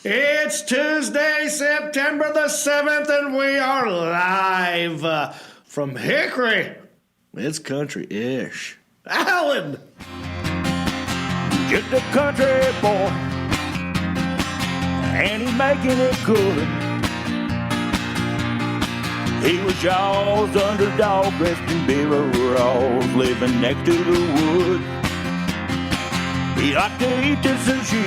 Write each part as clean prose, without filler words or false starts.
It's Tuesday, September the 7th, and we are live from Hickory. It's country-ish. Alan! Just a country boy, and he's making it good. He was Shaw's underdog, dressed in overalls, living next to the wood. He liked to eat the sushi,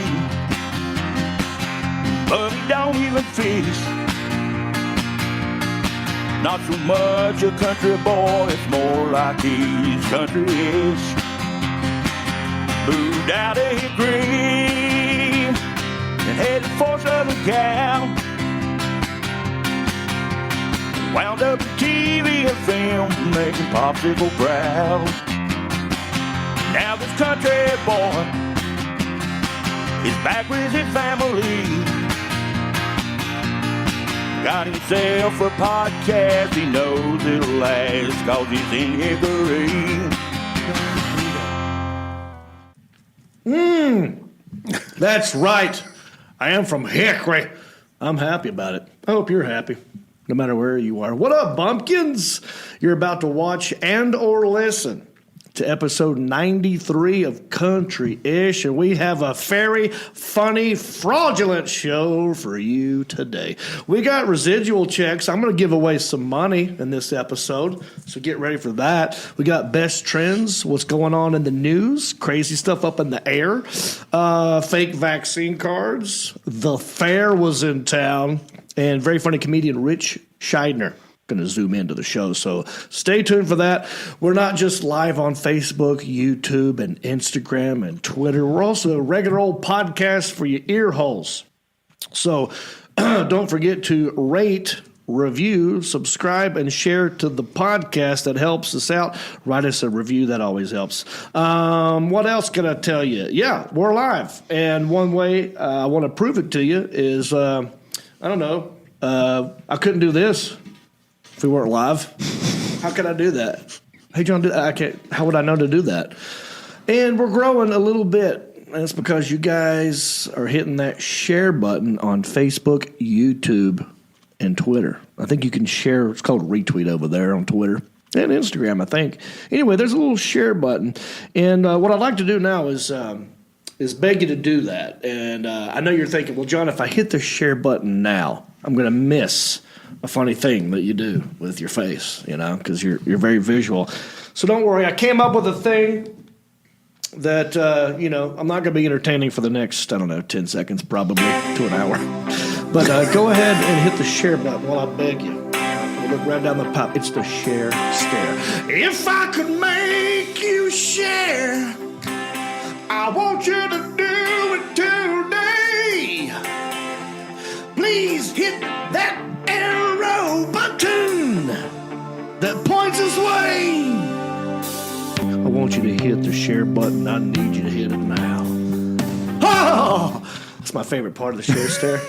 but he don't even fish. Not so much a country boy, it's more like he's country-ish. Moved out of Hickory and headed for Southern Cal. Wound up in TV and film, making Popsicle proud. Now this country boy is back with his family. Got himself a podcast, he knows it'll last, 'cause he's in Hickory. That's right. I am from Hickory. I'm happy about it. I hope you're happy, no matter where you are. What up, bumpkins? You're about to watch and or listen to episode 93 of Country-ish, and we have a very funny, fraudulent show for you today. We got residual checks. I'm going to give away some money in this episode, so get ready for that. We got best trends, what's going on in the news, crazy stuff up in the air, fake vaccine cards, the fair was in town, and very funny comedian Ritch Shydner going to zoom into the show, so stay tuned for that. We're not just live on Facebook, YouTube, and Instagram and Twitter. We're also a regular old podcast for your ear holes. So don't forget to rate, review, subscribe, and share to the podcast. That helps us out. Write us a review. That always helps. What else can I tell you? Yeah, we're live. And one way I want to prove it to you is, I don't know, I couldn't do this if we weren't live. How could I do that? Hey, John, I can't. How would I know to do that? And we're growing a little bit. And it's because you guys are hitting that share button on Facebook, YouTube, and Twitter. I think you can share. It's called retweet over there on Twitter and Instagram, I think. Anyway, there's a little share button. And what I'd like to do now is beg you to do that. And I know you're thinking, well, John, if I hit the share button now, I'm going to miss a funny thing that you do with your face, you know, because you're very visual. So don't worry. I came up with a thing that, I'm not going to be entertaining for the next, 10 seconds, probably to an hour. But go ahead and hit the share button while I beg you. We'll look right down the pipe. It's the share stare. If I could make you share, I want you to do it today. Please hit that arrow button that points us way. I want you to hit the share button. I need you to hit it now. Oh, that's my favorite part of the share stare.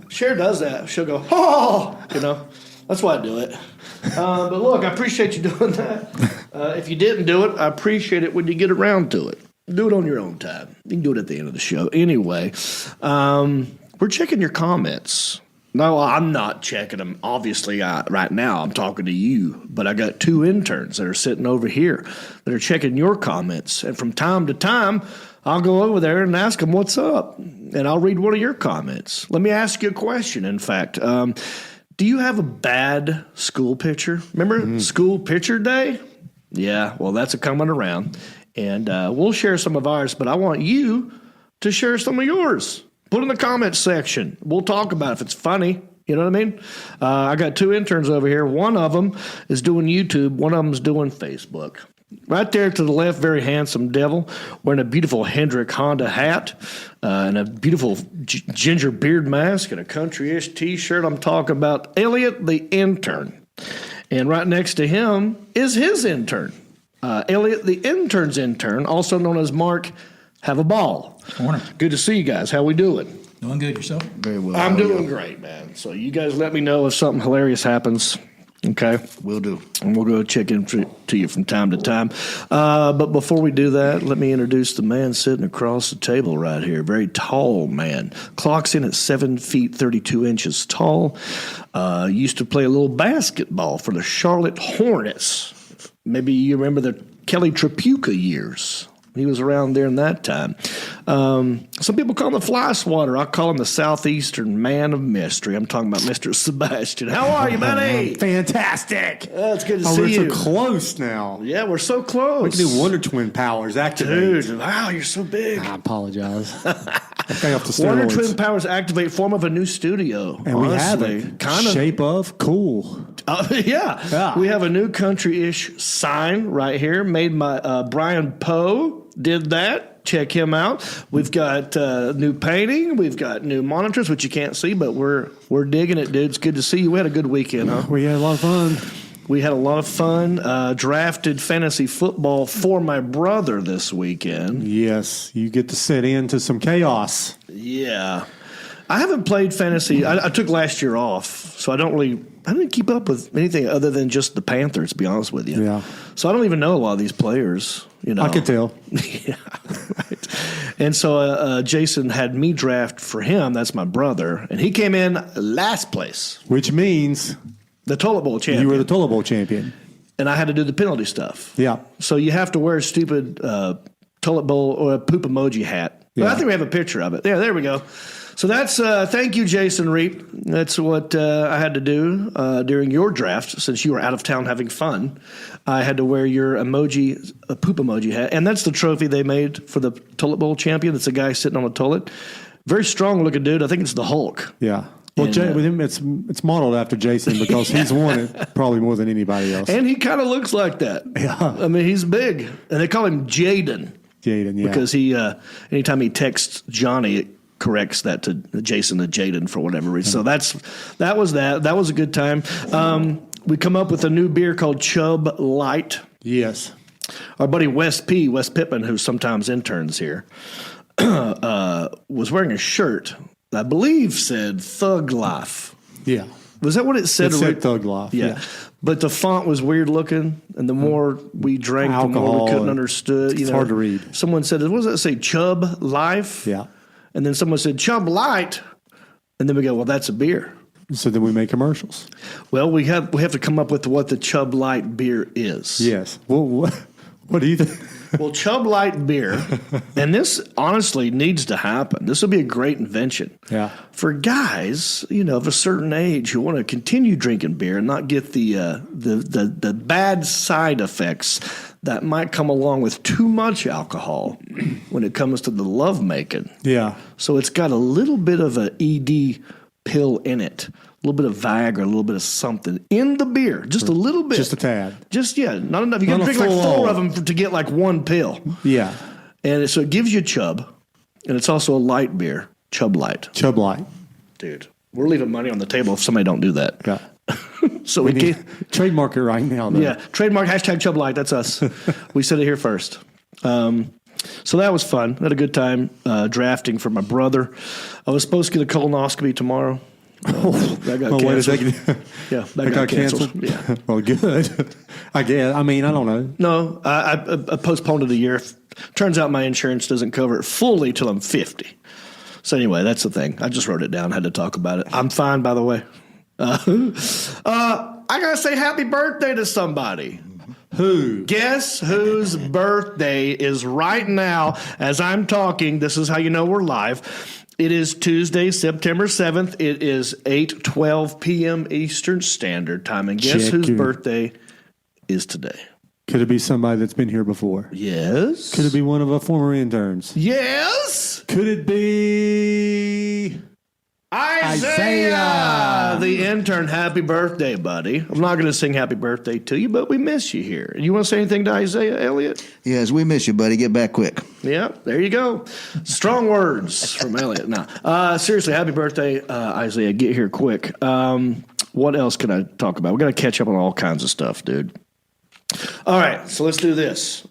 Cher does that. She'll go, oh, that's why I do it. But look, I appreciate you doing that. If you didn't do it, I appreciate it when you get around to it. Do it on your own time. You can do it at the end of the show. Anyway, we're checking your comments. No, I'm not checking them. Obviously, right now I'm talking to you, but I got two interns that are sitting over here that are checking your comments. And from time to time, I'll go over there and ask them what's up, and I'll read one of your comments. Let me ask you a question, in fact. Do you have a bad school picture? Remember school picture day? Yeah, well, that's coming around, and we'll share some of ours, but I want you to share some of yours. Put it in the comments section. We'll talk about it if it's funny. You know what I mean? I got two interns over here. One of them is doing YouTube. One of them is doing Facebook. Right there to the left, very handsome devil, wearing a beautiful Hendrick Honda hat and a beautiful ginger beard mask and a country-ish T-shirt. I'm talking about Elliot the intern. And right next to him is his intern. Elliot the intern's intern, also known as Mark. Have a ball. Morning. Good to see you guys. How we doing? Doing good. Yourself? Very well. I'm doing great, man. So you guys let me know if something hilarious happens. Okay? Will do. And we'll go check in to you from time to time. But before we do that, let me introduce the man sitting across the table right here. Very tall man. Clocks in at 7 feet 32 inches tall. Used to play a little basketball for the Charlotte Hornets. Maybe you remember the Kelly Tripucka years. He was around there in that time. Some people call him the fly swatter. I call him the southeastern man of mystery. I'm talking about Mr. Sebastian. How are you, buddy? Fantastic. It's good to see we're you. so close now. Yeah, we're so close. We can do Wonder Twin powers activate. Dude, wow, you're so big. I apologize. Okay, off the Wonder steroids. Twin powers activate form of a new studio. And we have it. Kind of. Shape of cool. Yeah. We have a new country-ish sign right here made by Brian Poe. Did that. Check him out. We've got new painting. We've got new monitors, which you can't see, but we're digging it, dude. It's good to see you. We had a good weekend, huh? We had a lot of fun. We had a lot of fun. Drafted fantasy football for my brother this weekend. Yes, you get to sit into some chaos. Yeah. I haven't played fantasy. I took last year off, so I didn't keep up with anything other than just the Panthers, to be honest with you. Yeah. So I don't even know a lot of these players. I can tell. Yeah, right. And so Jason had me draft for him. That's my brother. And he came in last place. Which means The toilet bowl champion. you were the toilet bowl champion. And I had to do the penalty stuff. Yeah. So you have to wear a stupid toilet bowl or a poop emoji hat. Yeah. Well, I think we have a picture of it. Yeah, there we go. So that's thank you, Jason Reap. That's what I had to do during your draft since you were out of town having fun. I had to wear your a poop emoji hat, and that's the trophy they made for the toilet bowl champion. It's a guy sitting on a toilet, very strong looking dude. I think it's the Hulk. Yeah. Well, And, with him, it's modeled after Jason because he's won it probably more than anybody else. And he kind of looks like that. Yeah. I mean, he's big, and they call him Jaden. Jaden, yeah. Because he, anytime he texts Johnny, it corrects that to Jason to Jaden for whatever reason. So that was that. That was a good time. We come up with a new beer called Chub Lite. Yes. Our buddy Wes Pittman, who sometimes interns here, was wearing a shirt that I believe said Thug Life. Yeah. Was that what it said? It said Thug Life. Yeah. But the font was weird looking, and the more we drank, the more Alcohol, we couldn't understood. it's hard to read. Someone said, what does that say, Chub Life? Yeah. And then someone said, Chub Light. And then we go, well, that's a beer. So then we make commercials. Well, we have to come up with what the Chub Light beer is. Yes. Well, what do you think? Well, Chub Light beer, and this honestly needs to happen. This would be a great invention. Yeah. For guys, of a certain age who want to continue drinking beer and not get the bad side effects that might come along with too much alcohol when it comes to the lovemaking. Yeah. So it's got a little bit of an ED pill in it. A little bit of Viagra, a little bit of something in the beer, just a little bit, Just a tad. not enough. You got to drink like four of them to get like one pill. Yeah. And so it gives you chub, and it's also a light beer, Chub Lite. Chub Lite. Dude, we're leaving money on the table if somebody don't do that. Yeah. So we need can't. trademark it right now, though. Yeah, trademark hashtag Chub Lite. That's us. We said it here first. So that was fun. Had a good time drafting for my brother. I was supposed to get a colonoscopy tomorher. That got canceled. Yeah, that got canceled. Yeah. Well, good. I guess. I mean, I don't know. No, I postponed it a year. Turns out my insurance doesn't cover it fully till I'm 50. So anyway, that's the thing. I just wrote it down. Had to talk about it. I'm fine, by the way. I gotta say happy birthday to somebody. Who? Guess whose birthday is right now as I'm talking. This is how you know we're live. It is Tuesday, September 7th. It is 8:12 p.m. Eastern Standard Time. And guess whose birthday is today? Could it be somebody that's been here before? Yes. Could it be one of our former interns? Yes. Could it be Isaiah, the intern. Happy birthday, buddy. I'm not going to sing happy birthday to you, but we miss you here. You want to say anything to Isaiah, Elliott? Yes, we miss you, buddy. Get back quick. Yeah, there you go. Strong words from Elliott. No, seriously, happy birthday, Isaiah. Get here quick. What else can I talk about? We're going to catch up on all kinds of stuff, dude. All right, so let's do this.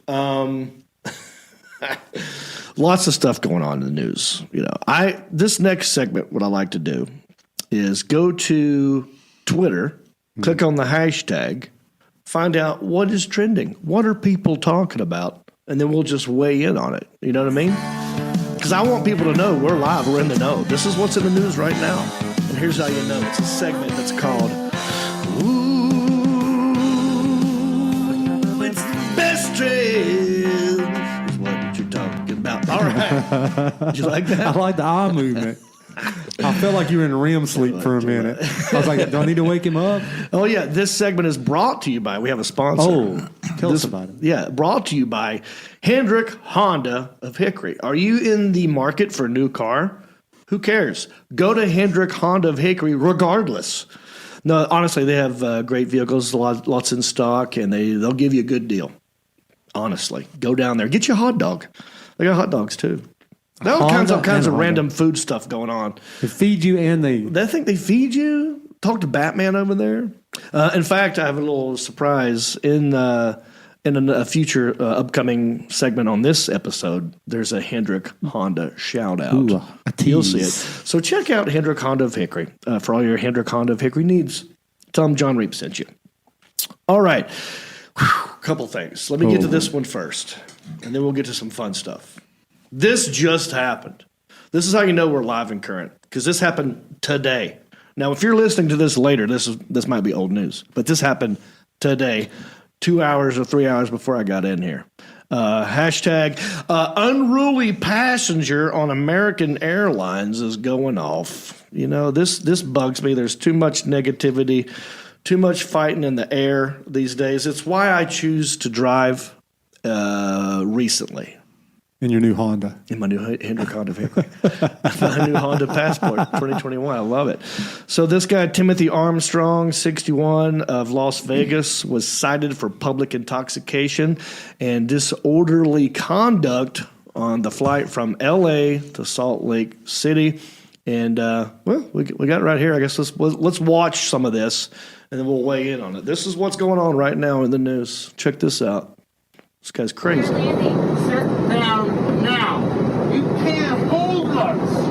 Lots of stuff going on in the news. This next segment, what I like to do is go to Twitter Click on the hashtag. Find out what is trending. What are people talking about? And then we'll just weigh in on it. You know what I mean? Because I want people to know we're live. We're in the know. This is what's in the news right now. And here's how you know. It's a segment that's called Ooh, it's the best trend. Is what you're talking about. All right. Did you like that? I like the eye movement. I felt like you were in REM sleep for a minute. I was like, do I need to wake him up? Oh, yeah. This segment is brought to you by, we have a sponsor. Oh, tell us about it. Yeah, brought to you by Hendrick Honda of Hickory. Are you in the market for a new car? Who cares? Go to Hendrick Honda of Hickory regardless. No, honestly, they have great vehicles, lots in stock, and they'll give you a good deal. Honestly, go down there. Get you a hot dog. They got hot dogs, too. There are all kinds of random food stuff going on. They feed you and They think they feed you. Talk to Batman over there. In fact, I have a little surprise in a future upcoming segment on this episode. There's a Hendrick Honda shout out. Ooh, a tease. You'll see it. So check out Hendrick Honda of Hickory for all your Hendrick Honda of Hickory needs. Tell them John Reap sent you. All right, couple things. Let me get to this one first, and then we'll get to some fun stuff. This just happened. This is how you know we're live and current, because this happened today. Now, if you're listening to this later, this might be old news, but this happened today, 2 hours or 3 hours before I got in here. Hashtag unruly passenger on American Airlines is going off. You know, this bugs me. There's too much negativity, too much fighting in the air these days. It's why I choose to drive recently. in your new Honda. In my new Hendrick Honda vehicle. My new Honda Passport 2021. I love it. So this guy, Timothy Armstrong, 61, of Las Vegas, was cited for public intoxication and disorderly conduct on the flight from L.A. to Salt Lake City. And, well, we got it right here. I guess let's watch some of this, and then we'll weigh in on it. This is what's going on right now in the news. Check this out. This guy's crazy. Sit down now. You can't hold us.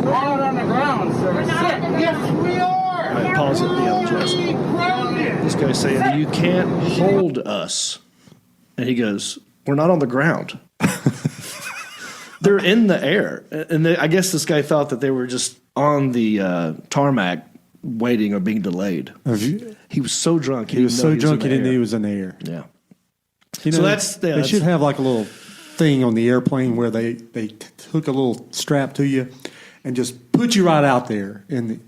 We're out on the ground, sir. Sit. Yes, we are. All right, pause it, DL Justin. This guy's saying, you can't hold us. And he goes, we're not on the ground. They're in the air. And I guess this guy thought that they were just on the tarmac waiting or being delayed. He was so drunk. He was so drunk he didn't know he was in the air. Yeah. You know, so they should have like a little thing on the airplane where they hook a little strap to you and just put you right out there in the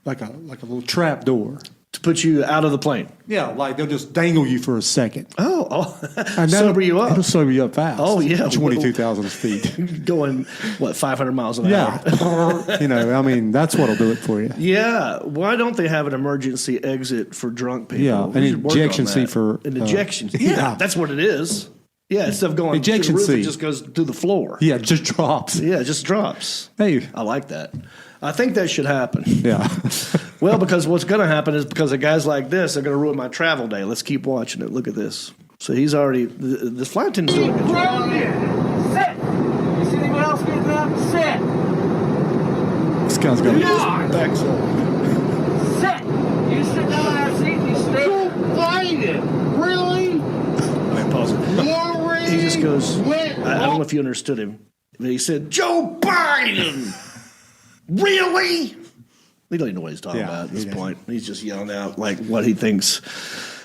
like a little trap door to put you out of the plane. Yeah, like they'll just dangle you for a second. Oh, and sober you up. It'll sober you up fast. Oh yeah, 22,000 feet, going 500 miles an hour. Yeah, you know, I mean that's what'll do it for you. Yeah, why don't they have an emergency exit for drunk people? Yeah, an ejection seat for an ejection. Yeah, that's what it is. Yeah, instead of going ejection to the roof, seat, it just goes to the floor. Yeah, it just drops. Yeah, it just drops. Hey, I like that. I think that should happen. Yeah. Well, because what's going to happen is because of guys like this, they're going to ruin my travel day. Let's keep watching it. Look at this. So he's already the flight attendant's doing a good job. Sit. You see anyone else getting up? Sit. This guy's going to back up. Sit. You sit down in that seat and you stay. Don't fight it. Really? All right, pause it. He just goes, I don't know if you understood him, but he said, Joe Biden! Really? We don't even know what he's talking about at this point. He's just yelling out like what he thinks.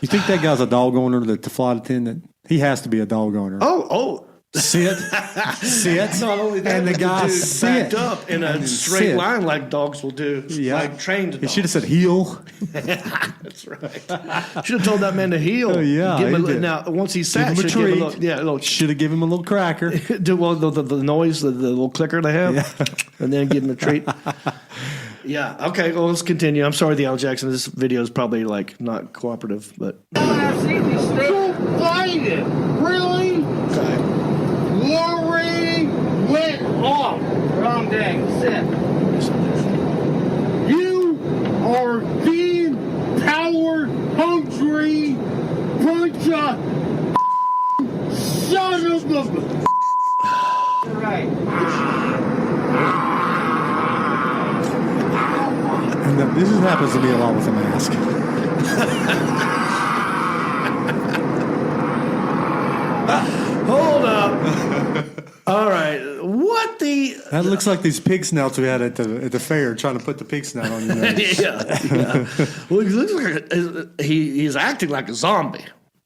You think that guy's a dog owner, the flight attendant? He has to be a dog owner. Oh. Sit. Not only that, and the guy backed up in a straight line like dogs will do. Yeah. Like trained dogs. He should have said heel. That's right. Should have told that man to heel. Oh, yeah. Now, once he sat, give him a treat. Little, should have given him a little cracker. Do the noise, the little clicker they have, and then give him a treat. Yeah. Okay. Well, let's continue. I'm sorry, the Al Jackson. This video is probably like not cooperative, but. Don't fight it. Really? Okay. War rating went off. Wrong day. Sit. You are the power hungry bunch of son of a. Right. And this happens to me a lot with a mask. Hold up. All right. What the? That looks like these pig snouts we had at the fair, trying to put the pig snout on your nose. Yeah. Well, he looks like he's acting like a zombie,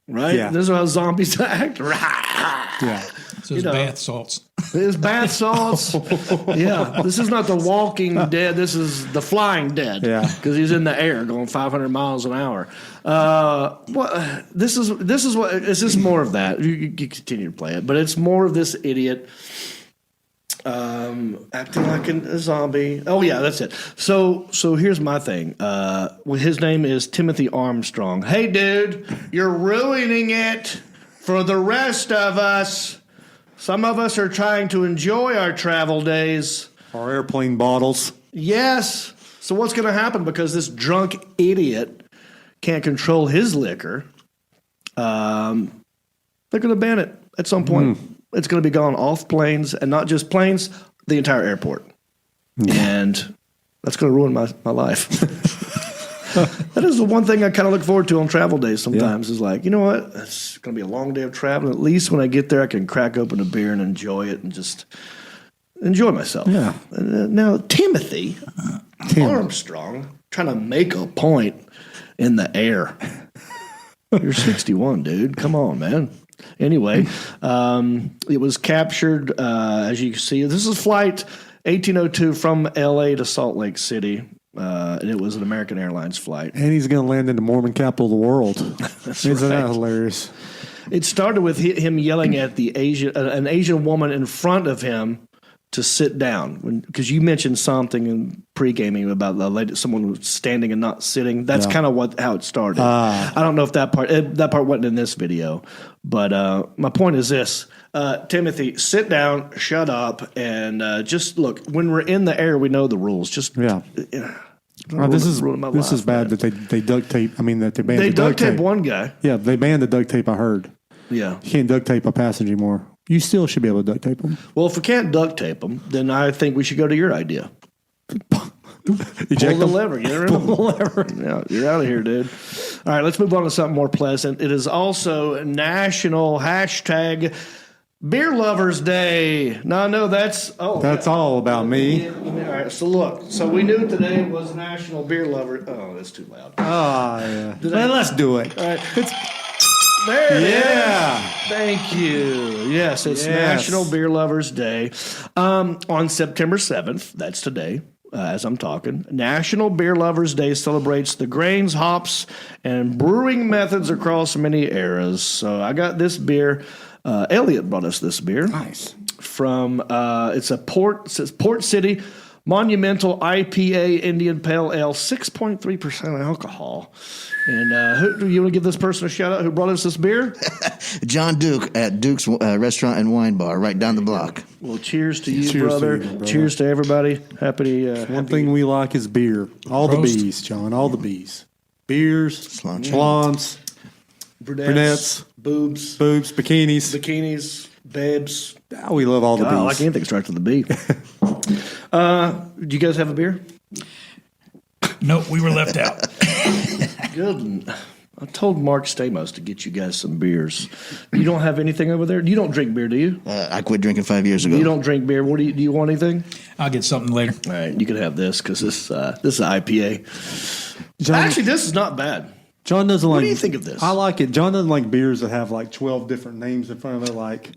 right? Yeah. This is how zombies act. Yeah. So it's bath salts. His bath salts. Yeah. This is not the Walking Dead. This is the Flying Dead. Yeah. Because he's in the air going 500 miles an hour. What? This is what. Is this more of that? You continue to play it, but it's more of this idiot. Acting like a zombie. Oh yeah, that's it. So here's my thing. His name is Timothy Armstrong. Hey, dude, you're ruining it for the rest of us. Some of us are trying to enjoy our travel days. Our airplane bottles. Yes. So what's going to happen because this drunk idiot can't control his liquor? They're going to ban it at some point. It's going to be gone off planes, and not just planes, the entire airport. And that's going to ruin my life. That is the one thing I kind of look forward to on travel days sometimes is like, you know what? It's going to be a long day of travel. At least when I get there, I can crack open a beer and enjoy it and just enjoy myself. Yeah. Now, Timothy Armstrong trying to make a point in the air. You're 61, dude. Come on, man. Anyway, it was captured, as you can see. This is flight 1802 from L.A. to Salt Lake City, and it was an American Airlines flight. And he's going to land in the Mormon capital of the world. Isn't that hilarious? It started with him yelling at an Asian woman in front of him to sit down, because you mentioned something in pre-gaming about the lady, someone was standing and not sitting. That's kind of how it started. I don't know if that part wasn't in this video, but my point is this: Timothy, sit down, shut up, and just look. When we're in the air, we know the rules. Just this is bad that they duct tape. I mean that they banned. They the duct tape tape. one guy. Yeah, they banned the duct tape. I heard. Yeah, you can't duct tape a passenger anymore. You still should be able to duct tape them. Well, if we can't duct tape them, then I think we should go to your idea. Pull the lever. You're Pull the lever. Yeah, you're out of here, dude. All right, let's move on to something more pleasant. It is also National #Beer Lovers Day. No, no, that's all about me. All right, so look. So we knew today was National Beer Lover. Oh, that's too loud. Yeah. Let's do it. All right. There it Yeah. is. Thank you. Yes, it's National Beer Lovers Day. On September 7th, that's today, as I'm talking, National Beer Lovers Day celebrates the grains, hops, and brewing methods across many eras. So I got this beer. Elliot brought us this beer. Nice. From, it says Port City Monumental IPA Indian Pale Ale, 6.3% alcohol. And who do you want to give this person a shout out who brought us this beer? John Duke at Duke's Restaurant and Wine Bar, right down the block. Well, cheers to you, Cheers brother. to you, brother. Cheers to everybody. One thing we like is beer. All the bees, John. All the bees. Beers, blondes, brunettes, boobs, bikinis, babes. Oh, we love all the bees. I like anything that starts with a B. Do you guys have a beer? Nope, we were left out. Good. I told Mark Stamos to get you guys some beers. You don't have anything over there? You don't drink beer, do you? I quit drinking 5 years ago. You don't drink beer. Do you want anything? I'll get something later. All right, you can have this because this is an IPA. John, Actually, this is not bad. John doesn't like. What do you think of this? I like it. John doesn't like beers that have like 12 different names in front of it, like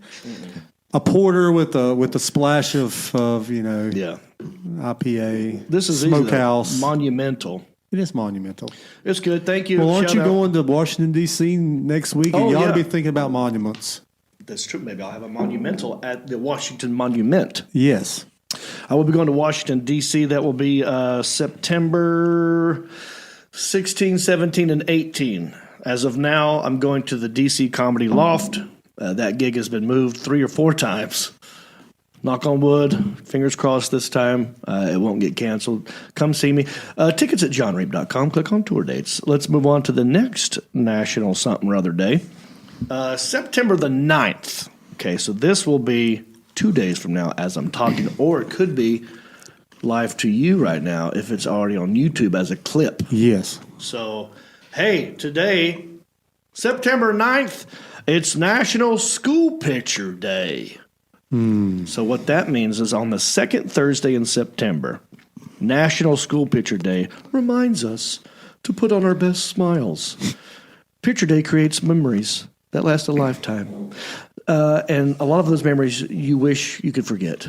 a porter with a splash of Yeah. IPA. This is Smokehouse. Monumental. It is monumental. It's good. Thank you. Well, aren't Shout you out. going to Washington, D.C. next week? And Oh, you ought yeah. to be thinking about monuments. That's true. Maybe I'll have a monumental at the Washington Monument. Yes. I will be going to Washington, D.C. That will be September 16, 17, and 18. As of now, I'm going to the D.C. Comedy Loft. That gig has been moved 3 or 4 times. Knock on wood. Fingers crossed this time. It won't get canceled. Come see me. Tickets at johnreap.com. Click on tour dates. Let's move on to the next National Something or Other Day. September the 9th. Okay, so this will be 2 days from now as I'm talking, or it could be live to you right now if it's already on YouTube as a clip. Yes. So Hey, today, September 9th, it's National School Picture Day. So what that means is on the second Thursday in September, National School Picture Day reminds us to put on our best smiles. Picture Day creates memories that last a lifetime. And a lot of those memories you wish you could forget.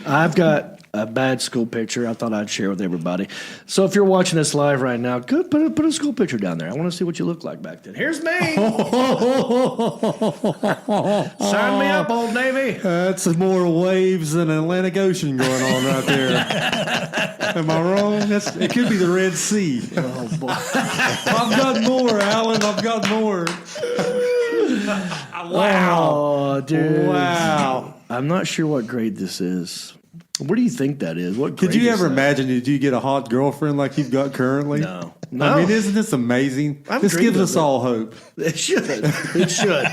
I've got a bad school picture I thought I'd share with everybody. So if you're watching this live right now, good, put a school picture down there. I want to see what you look like back then. Here's me. Sign me up, Old Navy. That's more waves than Atlantic Ocean going on right there. Am I wrong? It could be the Red Sea. Oh, boy. I've got more, Alan. I've got more. Wow. Oh, dude. Wow. I'm not sure what grade this is. Where do you think that is? What Could grade you is ever that? imagine, did you get a hot girlfriend like you've got currently? No. I mean, isn't this amazing? I've This dreamed gives of us it. all hope. It should. It should.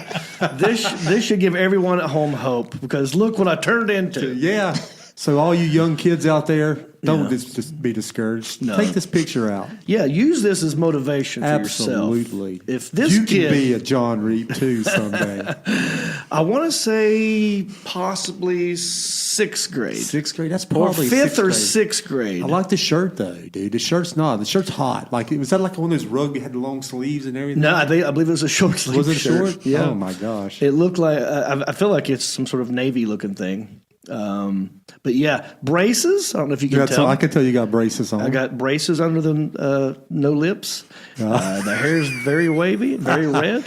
This should give everyone at home hope because look what I turned into. Yeah. So all you young kids out there, don't Yeah. just be discouraged. No. Take this picture out. Yeah, use this as motivation for Absolutely. yourself. If this you kid, can be a John Reed too someday. I want to say possibly sixth grade. Sixth grade? That's Or probably fifth sixth or grade. sixth grade. I like the shirt though, dude. The shirt's hot. Like was that like one of those rug had the long sleeves and everything? No, I believe it was a short sleeve Was it shirt. short? Yeah. Oh my gosh. It looked like I feel like it's some sort of navy looking thing. But yeah, braces. I don't know if you can tell. I can tell you got braces on. I got braces under the no lips. The hair's very wavy, very red.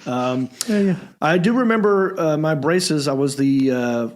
I do remember my braces. I was the.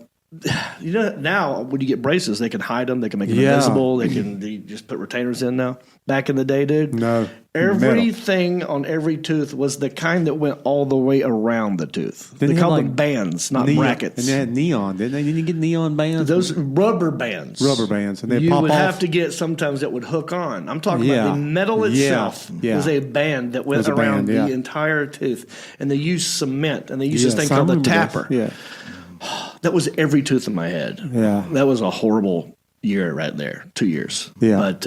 Now when you get braces, they can hide them. They can make them invisible. They just put retainers in now. Back in the day, dude. No. Everything on every tooth was the kind that went all the way around the tooth. Didn't They they called have, them like, bands, not neon, brackets. And they had neon, didn't they? Didn't you get neon bands? Those rubber bands. Rubber bands, and they you pop would off. have to get sometimes that would hook on. I'm talking Yeah. about the metal Yeah. itself Yeah. was a band that went Was a around band, yeah. the entire tooth, and they used cement, and they used this Yes, thing I called the remember those. tapper. Yeah. That was every tooth in my head. Yeah. That was a horrible year right there. 2 years. Yeah. But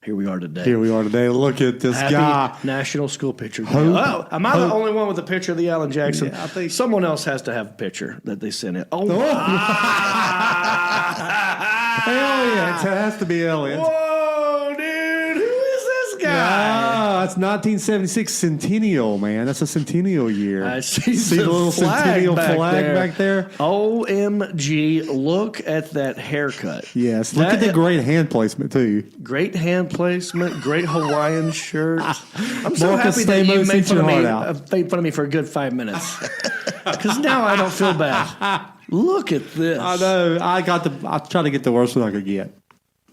here we are today. Here we are today. Look at this Happy guy. National School Picture Day. Hope- Oh, am I the hope- only one with a picture of the Alan Jackson? Yeah, I think- Someone else has to have a picture that they sent in. Oh, Hell yeah. It has to be Elliot. Whoa, dude. Who is this guy? Ah, it's 1976 Centennial, man. That's a Centennial year. I see the the little flag Centennial back flag there. back there? OMG, look at that haircut. Yes. Look at the great hand placement, too. Great hand placement, great Hawaiian shirt. I'm so Marcus happy that you Stamos, made eat fun of your me, heart out. made fun of me for a good 5 minutes. Because now I don't feel bad. Look at this. I know. I tried to get the worst one I could get.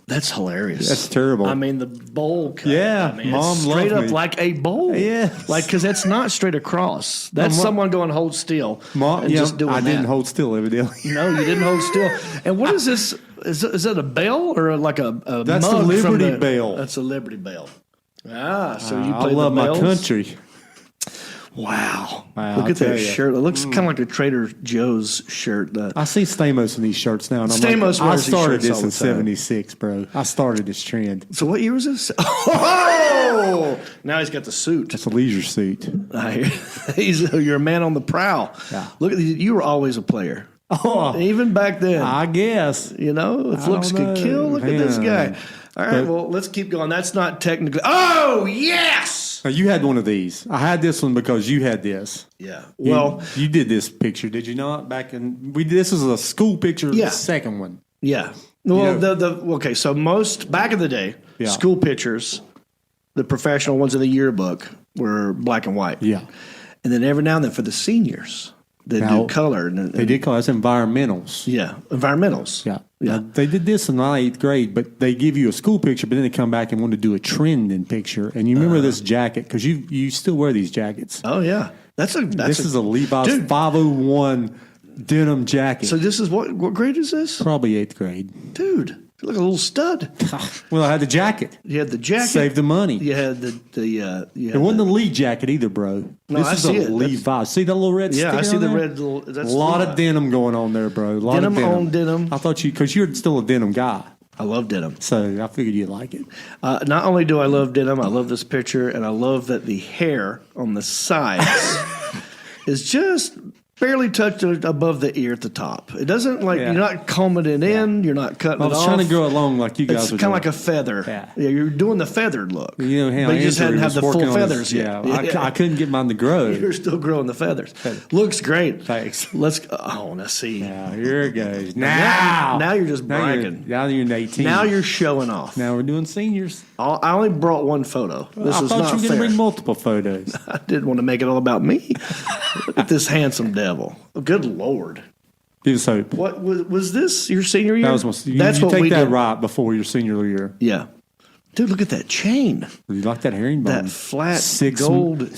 That's hilarious. That's terrible. I mean, the bowl cut. Yeah, I mean, Mom it's straight loved up me. like a bowl. Yes. Like, because that's not straight across. That's Mom- someone going hold still. Mom, and just doing I didn't that. hold still, evidently. No, you didn't hold still. And what is this? Is that a bell or like a That's mug the from Liberty Bell. That's a Liberty Bell. Ah, so you I play love the my bells? country. Wow. Wow, Look I'll at that tell ya. shirt. It looks kind of like a Trader Joe's shirt. I see Stamos in these shirts now, and I'm Stamos like, I wears these started shirts this all in the time. '76, bro. I started this trend. So what year was this? Oh! Now he's got the suit. It's a leisure suit. You're a man on the prowl. Yeah. Look at you were always a player. Oh, Even back then. I guess. You know, if I looks don't could know. kill, look at this Yeah. guy. All right, But- well, let's keep going. That's not technically. Oh, yes! Now, you had one of these. I had this one because you had this. Yeah. You- Well, you did this picture, did you not? Back in this was a school picture. Yeah. The second one. yeah. Well, know- okay, so most, back in the day, Yeah. school pictures, the professional ones in the yearbook were black and white. Yeah, And then every now and then for the seniors, they Now, do color. And they did call us environmentals. Yeah. Environmentals. Yeah. Yeah. Now, they did this in the 8th grade, but they give you a school picture, but then they come back and want to do a trending picture. And you remember this jacket because you still wear these jackets. Oh, yeah. That's This is a Levi's Dude. 501 denim jacket. So this is what grade is this? Probably 8th grade. Dude, you look like a little stud. Well, I had the jacket. You had the jacket. Save the money. You had the you had It wasn't the Lee jacket either, bro. No, this I is see a it. Levi. See that little red Yeah, sticker I see on the there? red little. A That's lot Levi. of denim going on there, bro. A lot Denim of denim. on denim. I thought because you're still a denim guy. I love denim. So I figured you'd like it. Not only do I love denim, I love this picture, and I love that the hair on the sides is just barely touched above the ear at the top. It doesn't you're not combing it in, you're not cutting I it was off. trying to grow it long like you guys It's were kind of doing. like a feather. Yeah. You're doing the feathered look. You know how but you just hadn't had the full feathers yet. I couldn't get mine to grow. You're still growing the feathers. Looks great. Thanks. I want to see. Now, here it goes. Now you're just Now bragging. Now you're 18. Now you're showing off. Now we're doing seniors. I only brought one photo. This I is thought not you were going fair. to bring multiple photos. I didn't want to make it all about me. Look at this handsome devil. Good Lord. Give us hope. What was this your senior year? That was That's you what take we that did. right before your senior year. Yeah. Dude, look at that chain. You like that herringbone? That flat gold chain.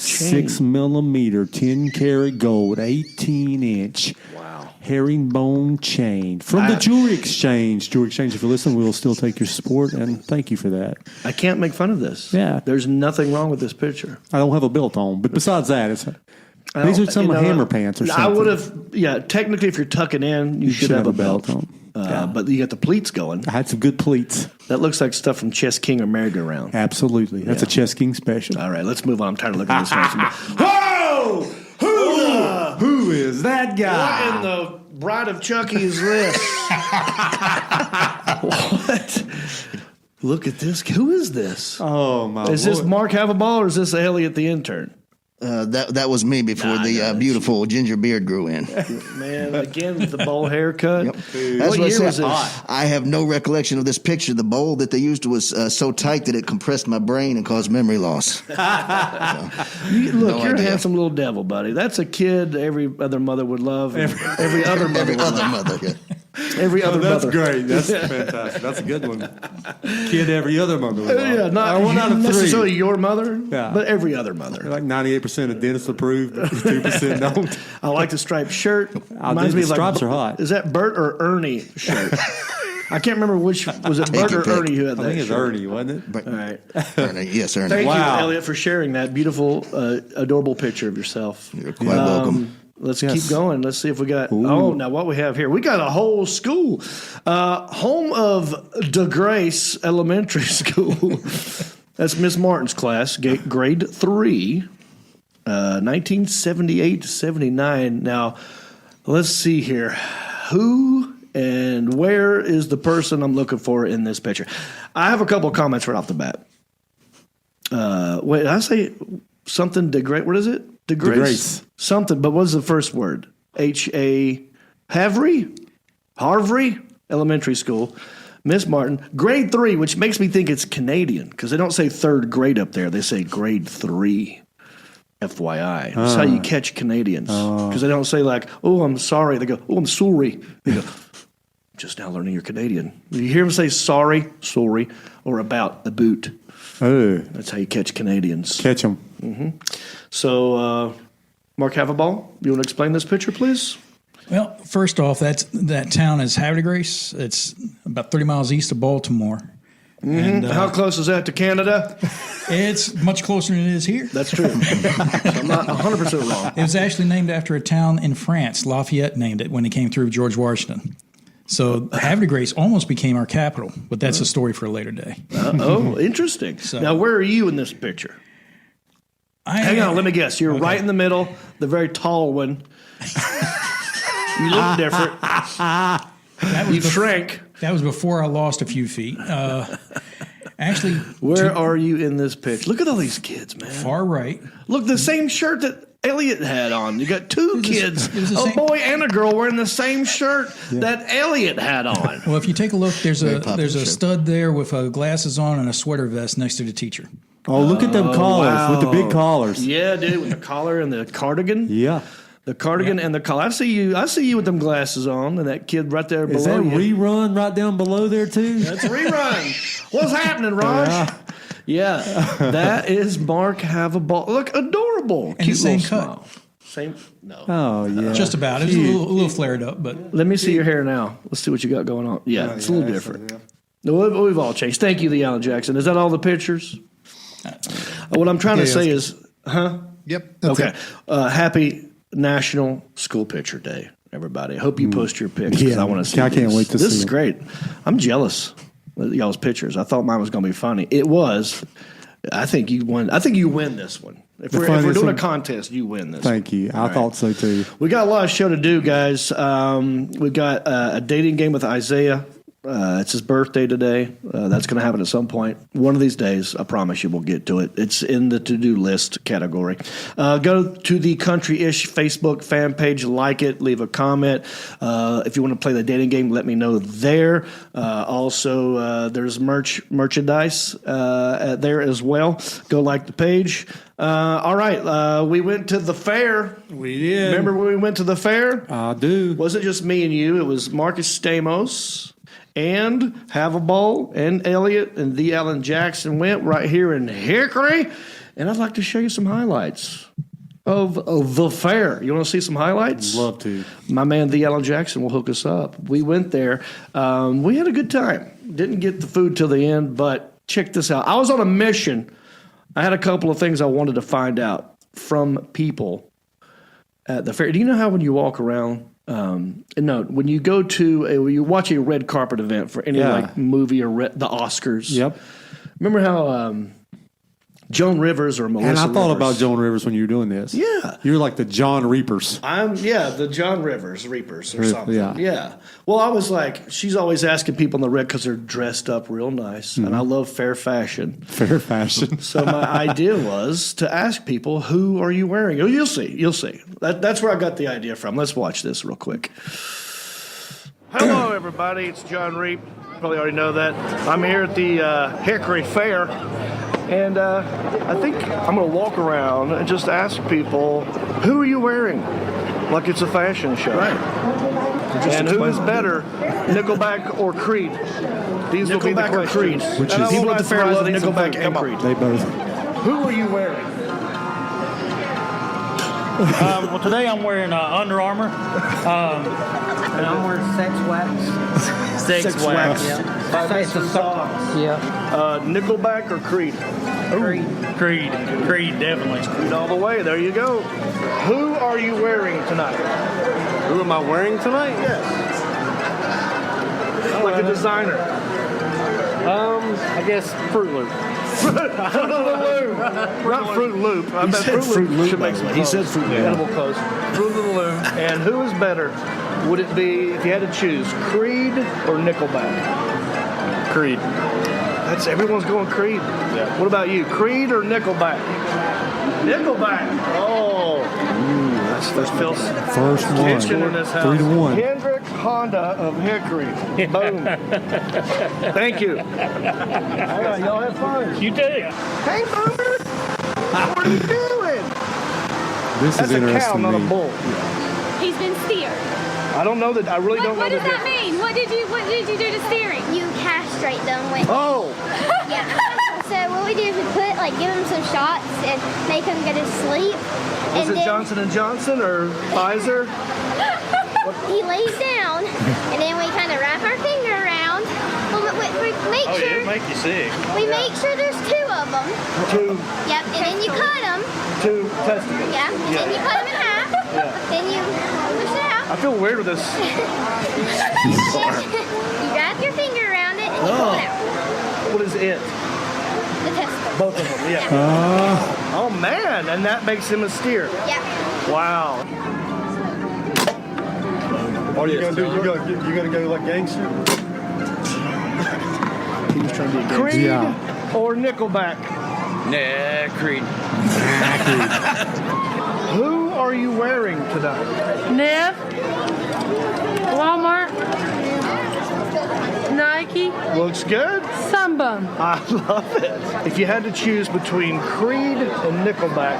6 millimeter, 10 karat gold, 18-inch. Wow. Herringbone chain from the Jewelry Exchange. Jewelry Exchange, if you listen, we'll still take your support, and thank you for that. I can't make fun of this. Yeah. There's nothing wrong with this picture. I don't have a belt on, but besides that, these are some hammer pants or something. I would have, technically if you're tucking in, you should have a belt on. But you got the pleats going. I had some good pleats. That looks like stuff from Chess King or Merry-Go-Round. Absolutely. That's a Chess King special. All right, let's move on. I'm tired of looking at this one. Whoa! Who is that guy? What in the Bride of Chucky is this? What? Look at this. Who is this? Oh, my Is this Lord. Mark Havaball or is this Elliot the intern? That was me before the beautiful ginger beard grew in. Man, again, with the bowl haircut. Yep. What That's year I was said. this? I have no recollection of this picture. The bowl that they used was so tight that it compressed my brain and caused memory loss. Look, No you're a idea. handsome little devil, buddy. That's a kid every other mother would love. And every other mother Every would other love. mother. Yeah. Every other That's mother. great. That's fantastic. That's a good one. Kid every other mother would love. Yeah, not one out of necessarily three. your mother, Yeah. but every other mother. Like 98% of dentists approve, but 2% don't. I like the striped shirt. The stripes are hot. Is that Bert or Ernie shirt? I can't remember which was it, Bert your or pick. Ernie who had I that think it's shirt. Ernie, wasn't it? But, All right. Ernie, yes, Ernie. Thank Wow. you, Elliot, for sharing that beautiful, adorable picture of yourself. You're quite welcome. Let's Yes. keep going. Let's see if we got. Oh, now what we have here? We got a whole school, home of DeGrace Elementary School. That's Miss Martin's class, grade 3, 1978 to 79. Now, let's see here. Who and where is the person I'm looking for in this picture? I have a couple of comments right off the bat. Wait, did I say something DeGrace? What is it? DeGrace. Something, but what's the first word? Harvey Elementary School. Miss Martin, grade 3, which makes me think it's Canadian because they don't say third grade up there. They say grade 3. FYI. That's how you catch Canadians. Because they don't say like, oh, I'm sorry. They go, oh, I'm sorry. They go, just now learning you're Canadian. You hear them say sorry, or about the boot. Oh, That's how you catch Canadians. catch them. So, Mark Havaball, you want to explain this picture, please? Well, first off, that town is Havre de Grace. It's about 30 miles east of Baltimore. And How close is that to Canada? it's much closer than it is here. That's true. So I'm not 100% wrong. It was actually named after a town in France. Lafayette named it when he came through George Washington. So Havre de Grace almost became our capital, but that's a story for a later day. Oh, interesting. Now, where are you in this picture? Hang on, let me guess. You're right in the middle, the very tall one. You look different. You shrank. That was before I lost a few feet. Actually, Where are you in this picture? Look at all these kids, man. far right. Look, the same shirt that Elliot had on. You got two kids, it was the a same- boy and a girl, wearing the same shirt that Elliot had on. Well, if you take a look, there's popular a shirt. stud there with glasses on and a sweater vest next to the teacher. Oh, look at them collars with the big collars. Yeah, dude, with the collar and the cardigan. Yeah. The cardigan and the collar. I see you with them glasses on, and that kid right there Is below that you. rerun right down below there, too? That's a rerun. What's happening, Raj? Yeah, that is Mark Havaball. Look, adorable. And Cute the same little cut. smile. Same. No. Oh, yeah. Just about. It was a little flared up, but Let me see your hair now. Let's see what you got going on. Yeah, it's a little different. No, we've all changed. Thank you, the Alan Jackson. Is that all the pictures? What I'm trying to say is, Yep. That's okay. it. Happy National School Picture Day, everybody. I hope you post your pics because Yeah, I want to see. I can't these. wait to This see is them. great. I'm jealous. y'all's pictures. I thought mine was going to be funny. It was. I think you won. I think you win this one. If we're doing a contest, you win this. Thank you. I thought so too. We got a lot of show to do, guys. We got a dating game with Isaiah. It's his birthday today. That's going to happen at some point. One of these days, I promise you we'll get to it. It's in the to-do list category. Go to the Country-ish Facebook fan page, like it, leave a comment. If you want to play the dating game, let me know there. Also, there's merchandise there as well. Go like the page. All right, we went to the fair. We did. Remember when we went to the fair? I do. It wasn't just me and you. It was Marcus Stamos and Havable and Elliot and the Alan Jackson went right here in Hickory. And I'd like to show you some highlights of the fair. You want to see some highlights? Love to. My man, the Alan Jackson, will hook us up. We went there. We had a good time. Didn't get the food till the end, but check this out. I was on a mission. I had a couple of things I wanted to find out from people at the fair. Do you know how when you walk around, when you go to you watch a red carpet event for any like movie or the Oscars? Yep. Remember how Joan Rivers or Melissa And I thought Rivers, about Joan Rivers when you were doing this. Yeah. You're like the John Reapers. the John Rivers Reapers or something. Yeah. Well, I was like, she's always asking people in the red because they're dressed up real nice, and I love fair fashion. Fair fashion. So my idea was to ask people, who are you wearing? Oh, you'll see. That's where I got the idea from. Let's watch this real quick. Hello, everybody. It's John Reap. You probably already know that. I'm here at the Hickory Fair. And I think I'm going to walk around and just ask people, who are you wearing? Like it's a fashion show. Right. And who is better, Nickelback or Creed? These will be the questions. Which And is people at the fair love Nickelback and Creed. They both. Who are you wearing? Well, today I'm wearing Under Armour. And I'm wearing Sex Wax. Sex Wax. Yeah. It's a socks. Yeah. Nickelback or Creed? Creed, definitely. Creed all the way. There you go. Who are you wearing tonight? Who am I wearing tonight? Yes. Like a designer. I guess Fruit Loop. Fruit Loop. Not Fruit Loop. I bet Fruit Loop should make some. He said Fruit Loop. Edible clothes. Fruit Loop. And who is better? Would it be, if you had to choose, Creed or Nickelback? Creed. That's everyone's going Creed. Yeah. What about you? Creed or Nickelback? Nickelback. Oh. That feels First tension in one. this house. 3-1. Hendrick Honda of Hickory. Boom. Thank you. All right, y'all have fun. You do. Hey, Boomer. What are you doing? This That's is a cow, interesting not to a me. bull. He's been steered. I don't know that. I really don't know What does the that mean? What did you do to steering? You castrate them with. Oh. Yeah. So what we do is we give them some shots and make them go to sleep. Is it Johnson & Johnson or Pfizer? He lays down, and then we kind of wrap our finger around. We make sure. It'll make you sick. We make sure there's 2 of them. 2 Yep. And then you cut them. testicles. Yeah. And then you cut them in half. Yeah. Then you push it out. I feel weird with this. You wrap your finger around it and you pull it out. What is it? The testicles. Both of them, yeah. Oh man, and that makes him a steer. Yeah. Wow. What are you gonna do? You gonna go like gangster? He was trying to be a Creed or Nickelback? Nah, Creed. Who are you wearing tonight? Nev, Walmart, Nike, Looks good. Sunbum. I love it. If you had to choose between Creed and Nickelback.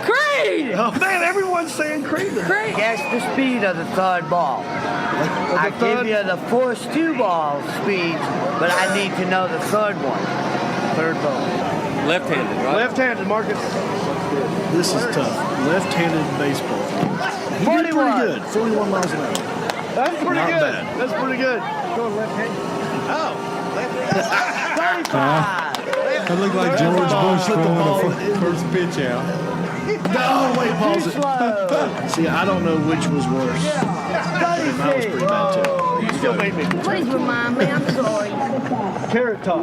Creed! Oh man, everyone's saying Creed. Guess the speed of the third ball. I give you the first 2 ball speeds, but I need to know the third one. Third ball. Left-handed, right? Left-handed, Marcus. This is tough. Left-handed baseball. He did pretty good. 41 miles an hour. That's pretty Not good. bad. That's pretty good. Going left-handed. Oh, Left-handed. 35. That looked like George Bush throwing the first pitch out. No, wait, pause it. Slow. See, I don't know which was worse. That was pretty bad too. still made me. Please remind me. I'm sorry. Carrot Top.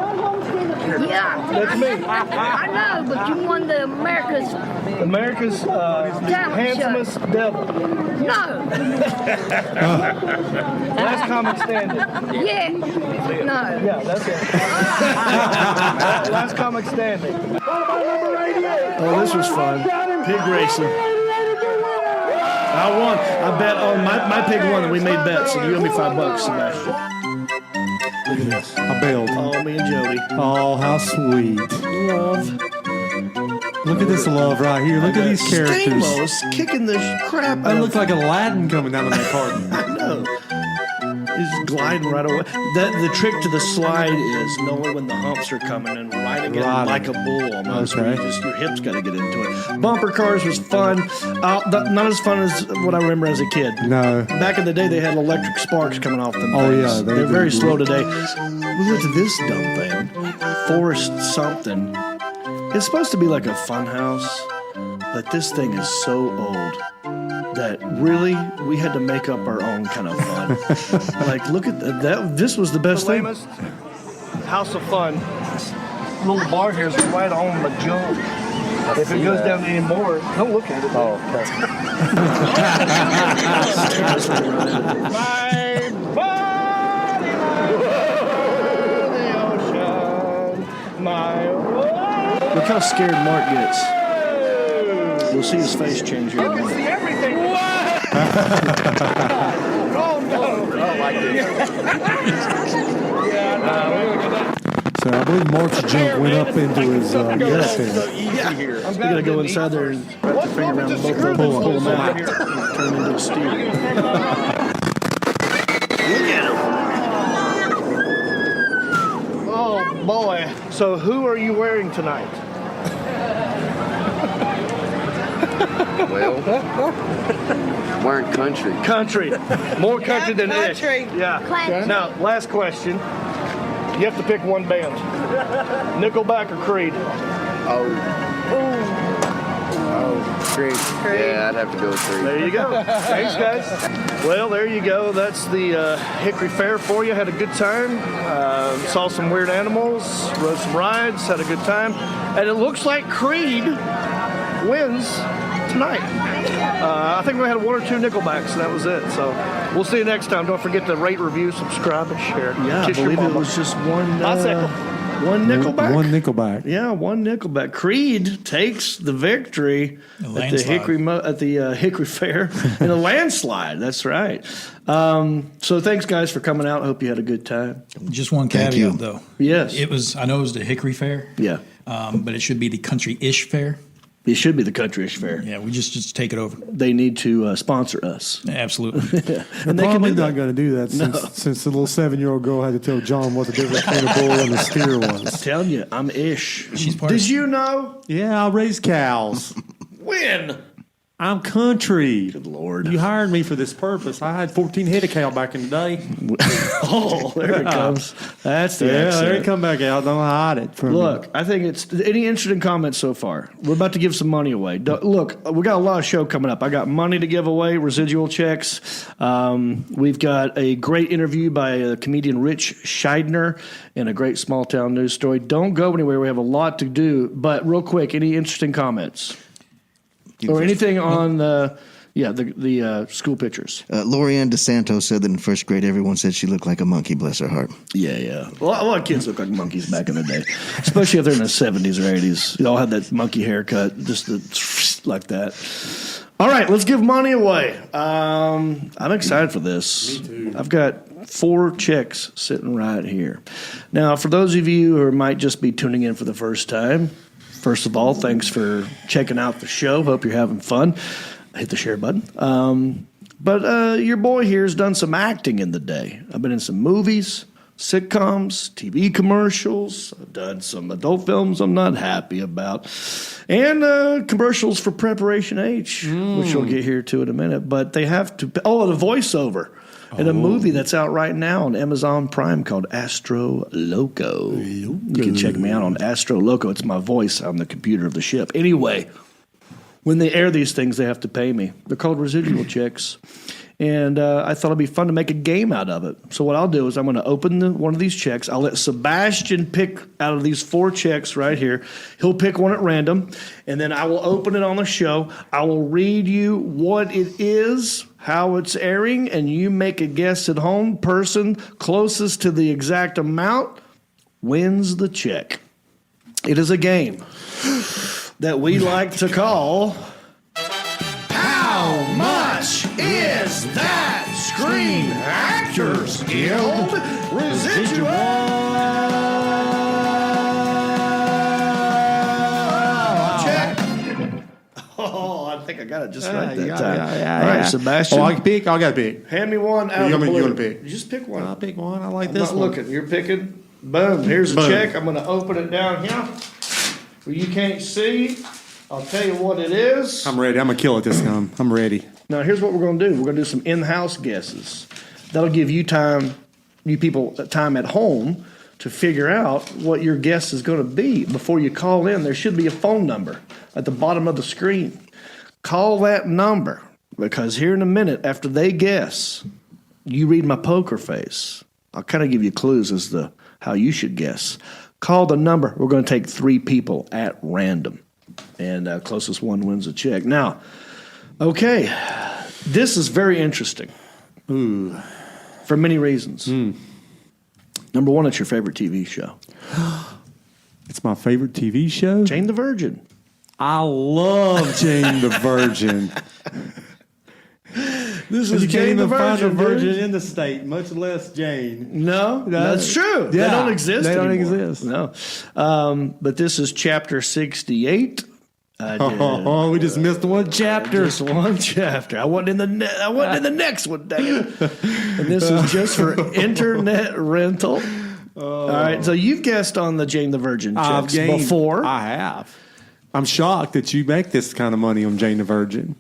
Yeah. That's me. I know, but you won the America's handsomest devil. No. Last comic standing. Yeah. No. Yeah, that's it. Last comic standing. Oh, this was fun. Pig racing. I won. I bet on my pig won, and we made bets, and you owe me $5, Sebastian. Look at this. I bailed. Oh, me and Jody. Oh, how sweet. Love. Look at this love right here. Look at these characters. Stamos kicking the crap out I of look like Aladdin coming down in that cart. I know. He's gliding right away. The trick to the slide is knowing when the humps are coming and riding it like a bull almost. Okay. Your hips got to get into it. Bumper cars was fun. Not as fun as what I remember as a kid. No. Back in the day, they had electric sparks coming off them. Oh, things. yeah. They're very slow today. We went to this dumb thing. Forest something. It's supposed to be like a fun house, but this thing is so old that really we had to make up our own kind of fun. Like, look at that. This was the best thing. House of Fun. Little bar here is right on the jump. If it goes down any more, don't look at it. Oh, okay. My body, the ocean, my Look how scared Mark gets. You'll see his face change here. I can see everything. Oh, no. I like this. So I believe Mark's jump went up into his gas tank. I'm going to go inside there and wrap the finger around both of them, pull them out, and turn them into a steer. Look at him. Oh, boy. So who are you wearing tonight? Well, wearing country. Country. More country than country. Ish. Yeah. Classic. Now, last question. You have to pick one band. Nickelback or Creed? Oh, Creed. Yeah, I'd have to go with Creed. There you go. Thanks, guys. Well, there you go. That's the Hickory Fair for you. Had a good time. Saw some weird animals. Rode some rides. Had a good time. And it looks like Creed wins tonight. I think we had one or two Nickelbacks, and that was it. So we'll see you next time. Don't forget to rate, review, subscribe, and share. Yeah, Kiss I believe it was just one Nickelback. One Nickelback. Yeah, one Nickelback. Creed takes the victory at the Hickory Fair in a landslide. That's right. So thanks, guys, for coming out. I hope you had a good time. Just one caveat, though. Yes. I know it was the Hickory Fair. Yeah. But it should be the Country-ish Fair. It should be the Country-ish Fair. Yeah, we just take it over. They need to sponsor us. Absolutely. And they're probably not going to do that since the little 7-year-old girl had to tell John what the difference between a bull and a steer was. I'm telling you, I'm ish. She's part Did you know? Yeah, I raise cows. When? I'm country. Good Lord. You hired me for this purpose. I had 14 head of cow back in the day. Oh, there it comes. That's the accent. There it come back out. Don't hide it from Look, I think it's any interesting comments so far. We're about to give some money away. Look, we got a lot of show coming up. I got money to give away, residual checks. We've got a great interview by comedian Ritch Shydner and a great small town news story. Don't go anywhere. We have a lot to do. But real quick, any interesting comments? Or anything on the school pictures? Lorianne DeSanto said that in first grade, everyone said she looked like a monkey, bless her heart. Yeah. Well, a lot of kids look like monkeys back in the day, especially if they're in the 70s or 80s. They all had that monkey haircut, just like that. All right, let's give money away. I'm excited for this. Me too. I've got 4 checks sitting right here. Now, for those of you who might just be tuning in for the first time, first of all, thanks for checking out the show. Hope you're having fun. Hit the share button. But your boy here has done some acting in the day. I've been in some movies, sitcoms, TV commercials. I've done some adult films I'm not happy about. And commercials for Preparation H, which we'll get here to in a minute. But they have to... Oh, the voiceover. In a movie that's out right now on Amazon Prime called Astro Loco. You can check me out on Astro Loco. It's my voice on the computer of the ship. Anyway, when they air these things, they have to pay me. They're called residual checks. And I thought it'd be fun to make a game out of it. So what I'll do is I'm going to open one of these checks. I'll let Sebastian pick out of these 4 checks right here. He'll pick one at random, and then I will open it on the show. I will read you what it is, how it's airing, and you make a guess at home. Person closest to the exact amount wins the check. It is a game that we like to call How Much Is That Screen Actors Guild Residual Check? Oh, I think I got it just right that time. All right, Sebastian. Oh, I can pick? I got to pick. Hand me one out of the blue. You want to pick? Just pick one. I'll pick one. I like I'm this not one. looking. You're picking. Boom. Here's a check. I'm going to open it down here. Well, you can't see. I'll tell you what it is. I'm ready. I'm going to kill it this time. I'm ready. Now, here's what we're going to do. We're going to do some in-house guesses. That'll give you time, you people, time at home to figure out what your guess is going to be. Before you call in, there should be a phone number at the bottom of the screen. Call that number, because here in a minute, after they guess, you read my poker face. I'll kind of give you clues as to how you should guess. Call the number. We're going to take 3 people at random, and closest one wins a check. Now, okay, this is very interesting. Ooh. For many reasons. Number one, it's your favorite TV show. It's my favorite TV show? Jane the Virgin. I love Jane the Virgin. This is Jane the Virgin. Find a virgin in the state, much less Jane. No, that's true. Yeah, they don't exist They don't anymore. exist. No. But this is chapter 68. Oh, we just missed one chapter. Just one chapter. I wasn't in the next one, dang it. And this is just for internet rental. All right, so you've guessed on the Jane the Virgin checks before. I have. I'm shocked that you make this kind of money on Jane the Virgin.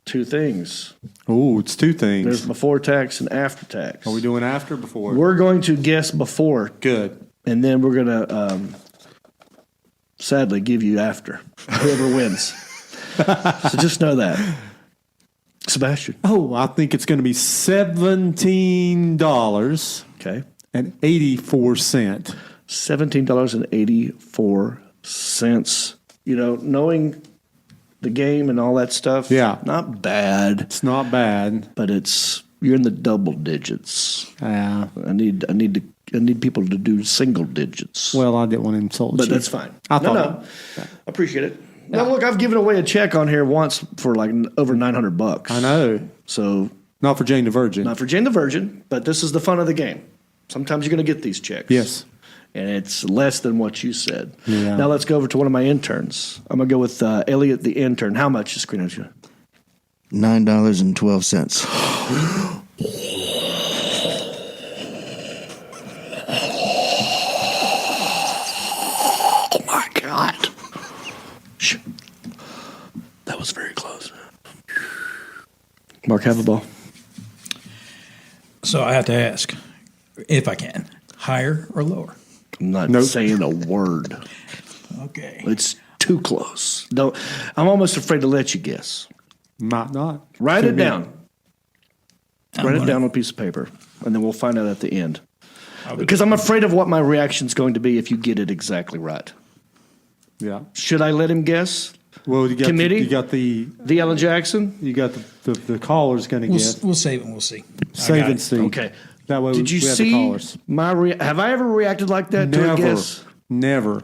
2 things. Oh, it's 2 things. There's before tax and after tax. Are we doing after or before? We're going to guess before. Good. And then we're going to sadly give you after. Whoever wins. So just know that. Sebastian. Oh, I think it's going to be $17. Okay. And 84 cents. $17.84. You know, knowing the game and all that stuff. Yeah. Not bad. It's not bad. But you're in the double digits. Yeah. I need people to do single digits. Well, I didn't want to insult you. But that's fine. I appreciate it. Yeah. Now, look, I've given away a check on here once for like over $900. I know. So not for Jane the Virgin. Not for Jane the Virgin, but this is the fun of the game. Sometimes you're going to get these checks. Yes. And it's less than what you said. Yeah. Now let's go over to one of my interns. I'm going to go with Elliot the intern. How much is Screen Actors? $9.12. Oh my God. That was very close. Mark, have a ball. So I have to ask, if I can, higher or lower? I'm not saying a word. Okay. It's too close. I'm almost afraid to let you guess. Might not. Write it down. Write it down on a piece of paper, and then we'll find out at the end. Because I'm afraid of what my reaction's going to be if you get it exactly right. Yeah. Should I let him guess? Well, you got Committee? You got the Alan Jackson? You got the caller's going to guess. We'll save it and we'll see. Save and see. Okay. That way Did you we have see the callers. have I ever reacted like that to a guess? Never. All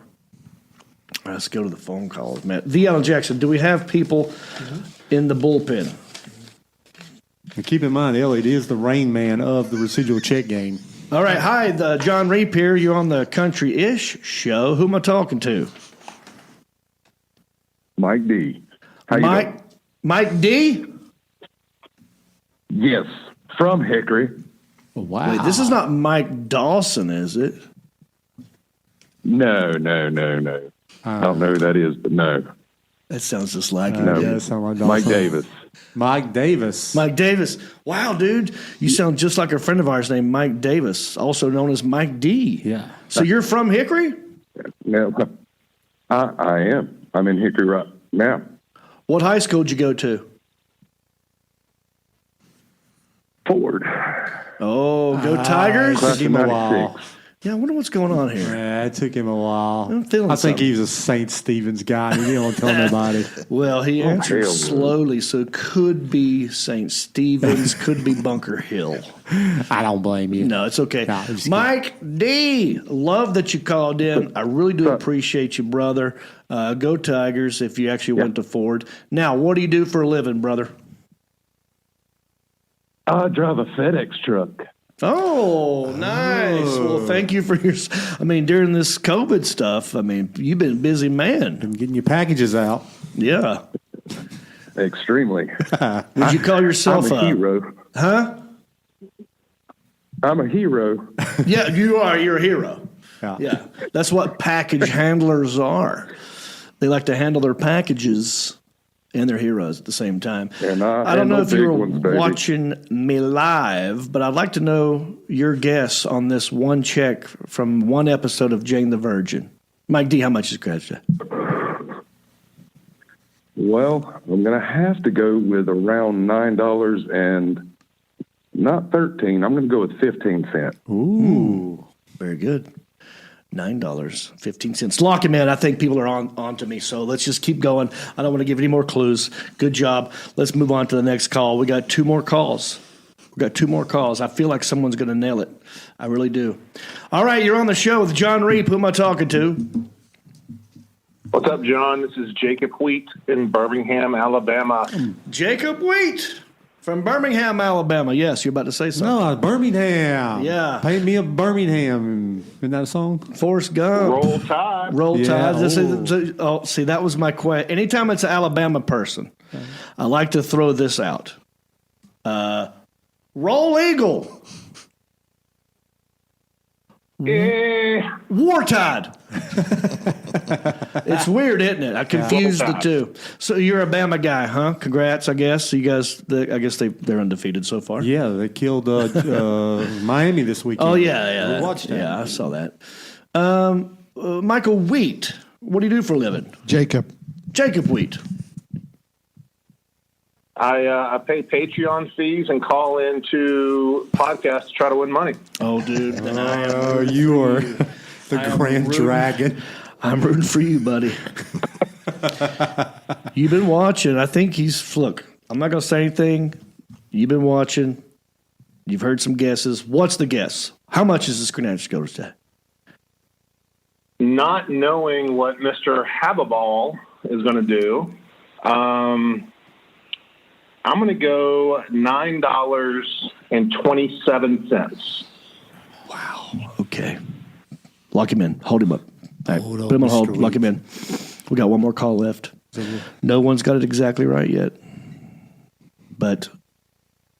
right, let's go to the phone calls, man. The Alan Jackson, do we have people in the bullpen? And keep in mind, Elliot is the rain man of the residual check game. All right. Hi, John Reap here. You're on the Country-ish show. Who am I talking to? Mike D. How you doing? Mike D? Yes, from Hickory. Wow. Wait, this is not Mike Dawson, is it? No. I don't know who that is, but no. That sounds just like him. No. Yeah, that sounds like Mike Dawson. Davis. Mike Davis. Mike Davis. Wow, dude. You sound just like a friend of ours named Mike Davis, also known as Mike D. Yeah. So you're from Hickory? No, I am. I'm in Hickory right now. What high school did you go to? Ford. Oh, go Tigers! Class took of him a while. 96. Yeah, I wonder what's going on here. Yeah, it took him a while. I'm feeling I think something. he was a St. Stephen's guy. He didn't want to tell nobody. Well, he answered hell no. slowly, so it could be St. Stephen's, could be Bunker Hill. I don't blame you. No, it's okay. No, I'm just Mike D, love that you called in. I really do appreciate you, brother. Go Tigers if you actually went to Ford. Now, what do you do for a living, brother? I drive a FedEx truck. Oh, nice. Well, thank you for your. I mean, during this COVID stuff, I mean, you've been a busy man. Been getting your packages out. Yeah. Extremely. Would you call yourself I'm a hero. Huh? I'm a hero. Yeah, you are. You're a hero. Yeah. Yeah. That's what package handlers are. They like to handle their packages and their heroes at the same time. And I don't know handle if you were big ones, baby. watching me live, but I'd like to know your guess on this one check from one episode of Jane the Virgin. Mike D, how much is scratched? Well, I'm going to have to go with around $9 and not 13. I'm going to go with 15 cents. Ooh, very good. $9.15. Lock him in. I think people are on to me, so let's just keep going. I don't want to give any more clues. Good job. Let's move on to the next call. We got two more calls. I feel like someone's going to nail it. I really do. All right, you're on the show with John Reap. Who am I talking to? What's up, John? This is Jacob Wheat in Birmingham, Alabama. Jacob Wheat from Birmingham, Alabama. Yes, you're about to say something. No, Birmingham. Yeah. Pay me a Birmingham. Isn't that a song? Forrest Gump. Roll Tide. Roll Yeah, Tide. See, that was my question. Anytime it's an Alabama person, I like to throw this out. Roll Eagle. War Tide. It's weird, isn't it? I confused the two. So you're a Bama guy, huh? Congrats, I guess. You guys, I guess they're undefeated so far. Yeah, they killed Miami this weekend. Oh, yeah. We watched that. Yeah, I saw that. Michael Wheat, what do you do for a living? Jacob Wheat. I pay Patreon fees and call into podcasts to try to win money. Oh, dude. Then I am Oh, you are the Grand Dragon. I'm rooting for you, buddy. You've been watching. I think look, I'm not going to say anything. You've been watching. You've heard some guesses. What's the guess? How much is this Grenadier go today? Not knowing what Mr. Hababall is going to do, I'm going to go $9.27. Wow. Okay. Lock him in. Hold him up. All right. Hold up, Put him on hold. Mr. Lock him in. We got one more call left. No one's got it exactly right yet. But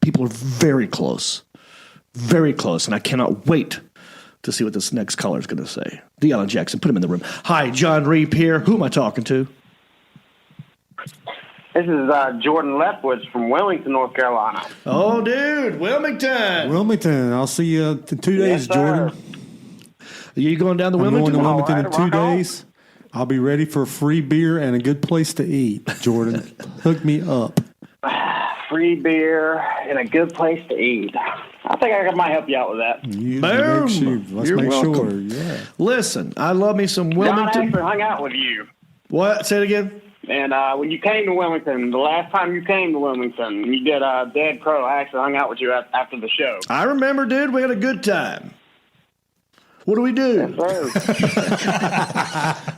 people are very close. Very close. And I cannot wait to see what this next caller is going to say. Deanna Jackson, put him in the room. Hi, John Reap here. Who am I talking to? This is Jordan Leftwich from Wilmington, North Carolina. Oh, dude, Wilmington. I'll see you in 2 days, Yes, sir. Jordan. Are you going down to I'm Wilmington? going to Wilmington in All 2 right, rock on. days. I'll be ready for free beer and a good place to eat, Jordan. Hook me up. Free beer and a good place to eat. I think I might help you out with that. Boom. Let's You're make welcome. sure. Yeah. Listen, I love me some John Wilmington. actually hung out with you. What? Say it again. And when you came to Wilmington, the last time you came to Wilmington, you did Dead Crow. I actually hung out with you after the show. I remember, dude. We had a good time. What do we do? Yes, sir.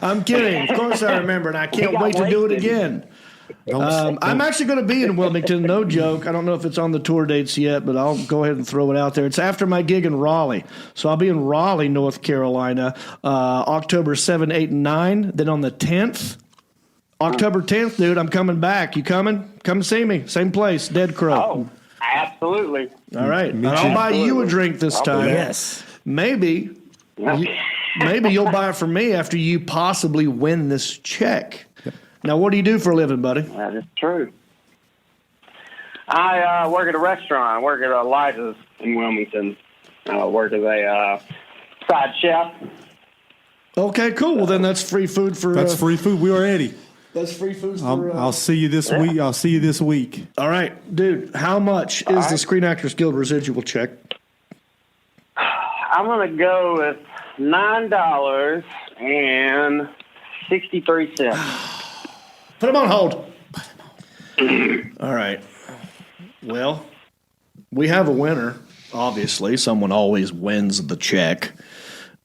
I'm kidding. Of course I remember, and I can't got wait to do it wasted. again. I'm actually going to be in Wilmington, no joke. I don't know if it's on the tour dates yet, but I'll go ahead and throw it out there. It's after my gig in Raleigh. So I'll be in Raleigh, North Carolina, October 7, 8, and 9. Then on the 10th, October 10th, dude, I'm coming back. You coming? Come see me. Same place, Dead Crow. Oh, absolutely. All right. And I'll buy you a drink this time. Yes. Maybe you'll buy it for me after you possibly win this check. Now, what do you do for a living, buddy? That is true. I work at a restaurant. I work at Elijah's in Wilmington. I work as a side chef. Okay, cool. Well, then that's free food for... That's free food. We already. That's free food for. I'll see you this week. I'll see you this week. All right, dude. How much is the Screen Actors Guild residual check? I'm going to go with $9.63. Put him on hold. All right. Well, we have a winner. Obviously, someone always wins the check.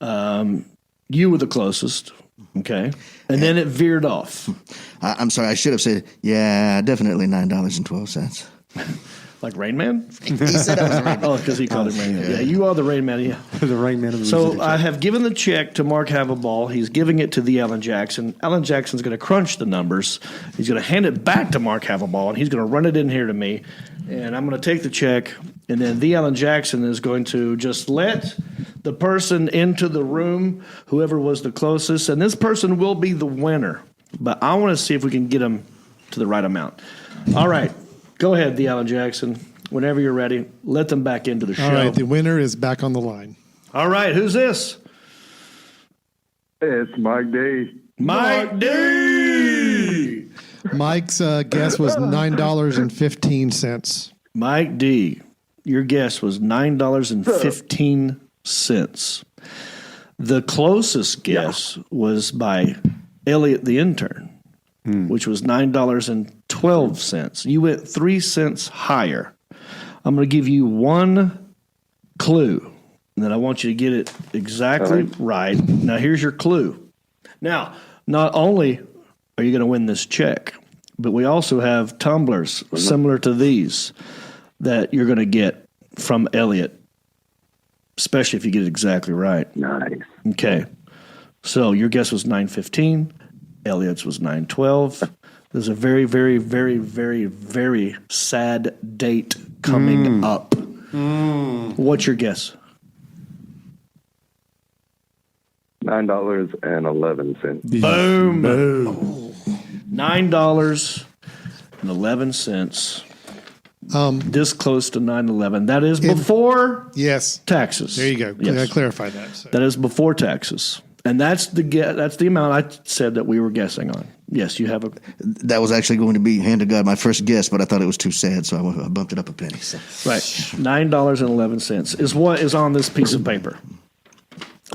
You were the closest. Okay. And then it veered off. I'm sorry. I should have said, yeah, definitely $9.12. Like Rain Man? He said I was Rain Man. Oh, because he called him Rain Man. Yeah, you are the Rain Man. Yeah. The Rain Man of the So I have given the check to Mark Havaball. He's giving it to the Alan Jackson. Alan Jackson's going to crunch the numbers. He's going to hand it back to Mark Havaball, and he's going to run it in here to me. And I'm going to take the check, and then the Alan Jackson is going to just let the person into the room, whoever was the closest, and this person will be the winner. But I want to see if we can get him to the right amount. All right. Go ahead, the Alan Jackson. Whenever you're ready, let them back into the show. All right, the winner is back on the line. All right, who's this? It's Mike D. Mike D. Mike's guess was $9.15. Mike D, your guess was $9.15. The closest guess was by Elliot the Intern, which was $9.12. You went 3 cents higher. I'm going to give you one clue, and then I want you to get it exactly right. Now, here's your clue. Now, not only are you going to win this check, but we also have tumblers similar to these that you're going to get from Elliot, especially if you get it exactly right. Nice. Okay. So your guess was 9:15. Elliot's was 9:12. There's a very, very, very, very, very sad date coming up. What's your guess? $9.11. Boom. $9.11. This close to 9/11. That is before taxes. There you go. Yes. I clarified that. So. That is before taxes. And that's the amount I said that we were guessing on. Yes, you have a. That was actually going to be, hand to God, my first guess, but I thought it was too sad, so I bumped it up a penny. So. Right. $9.11 is what is on this piece of paper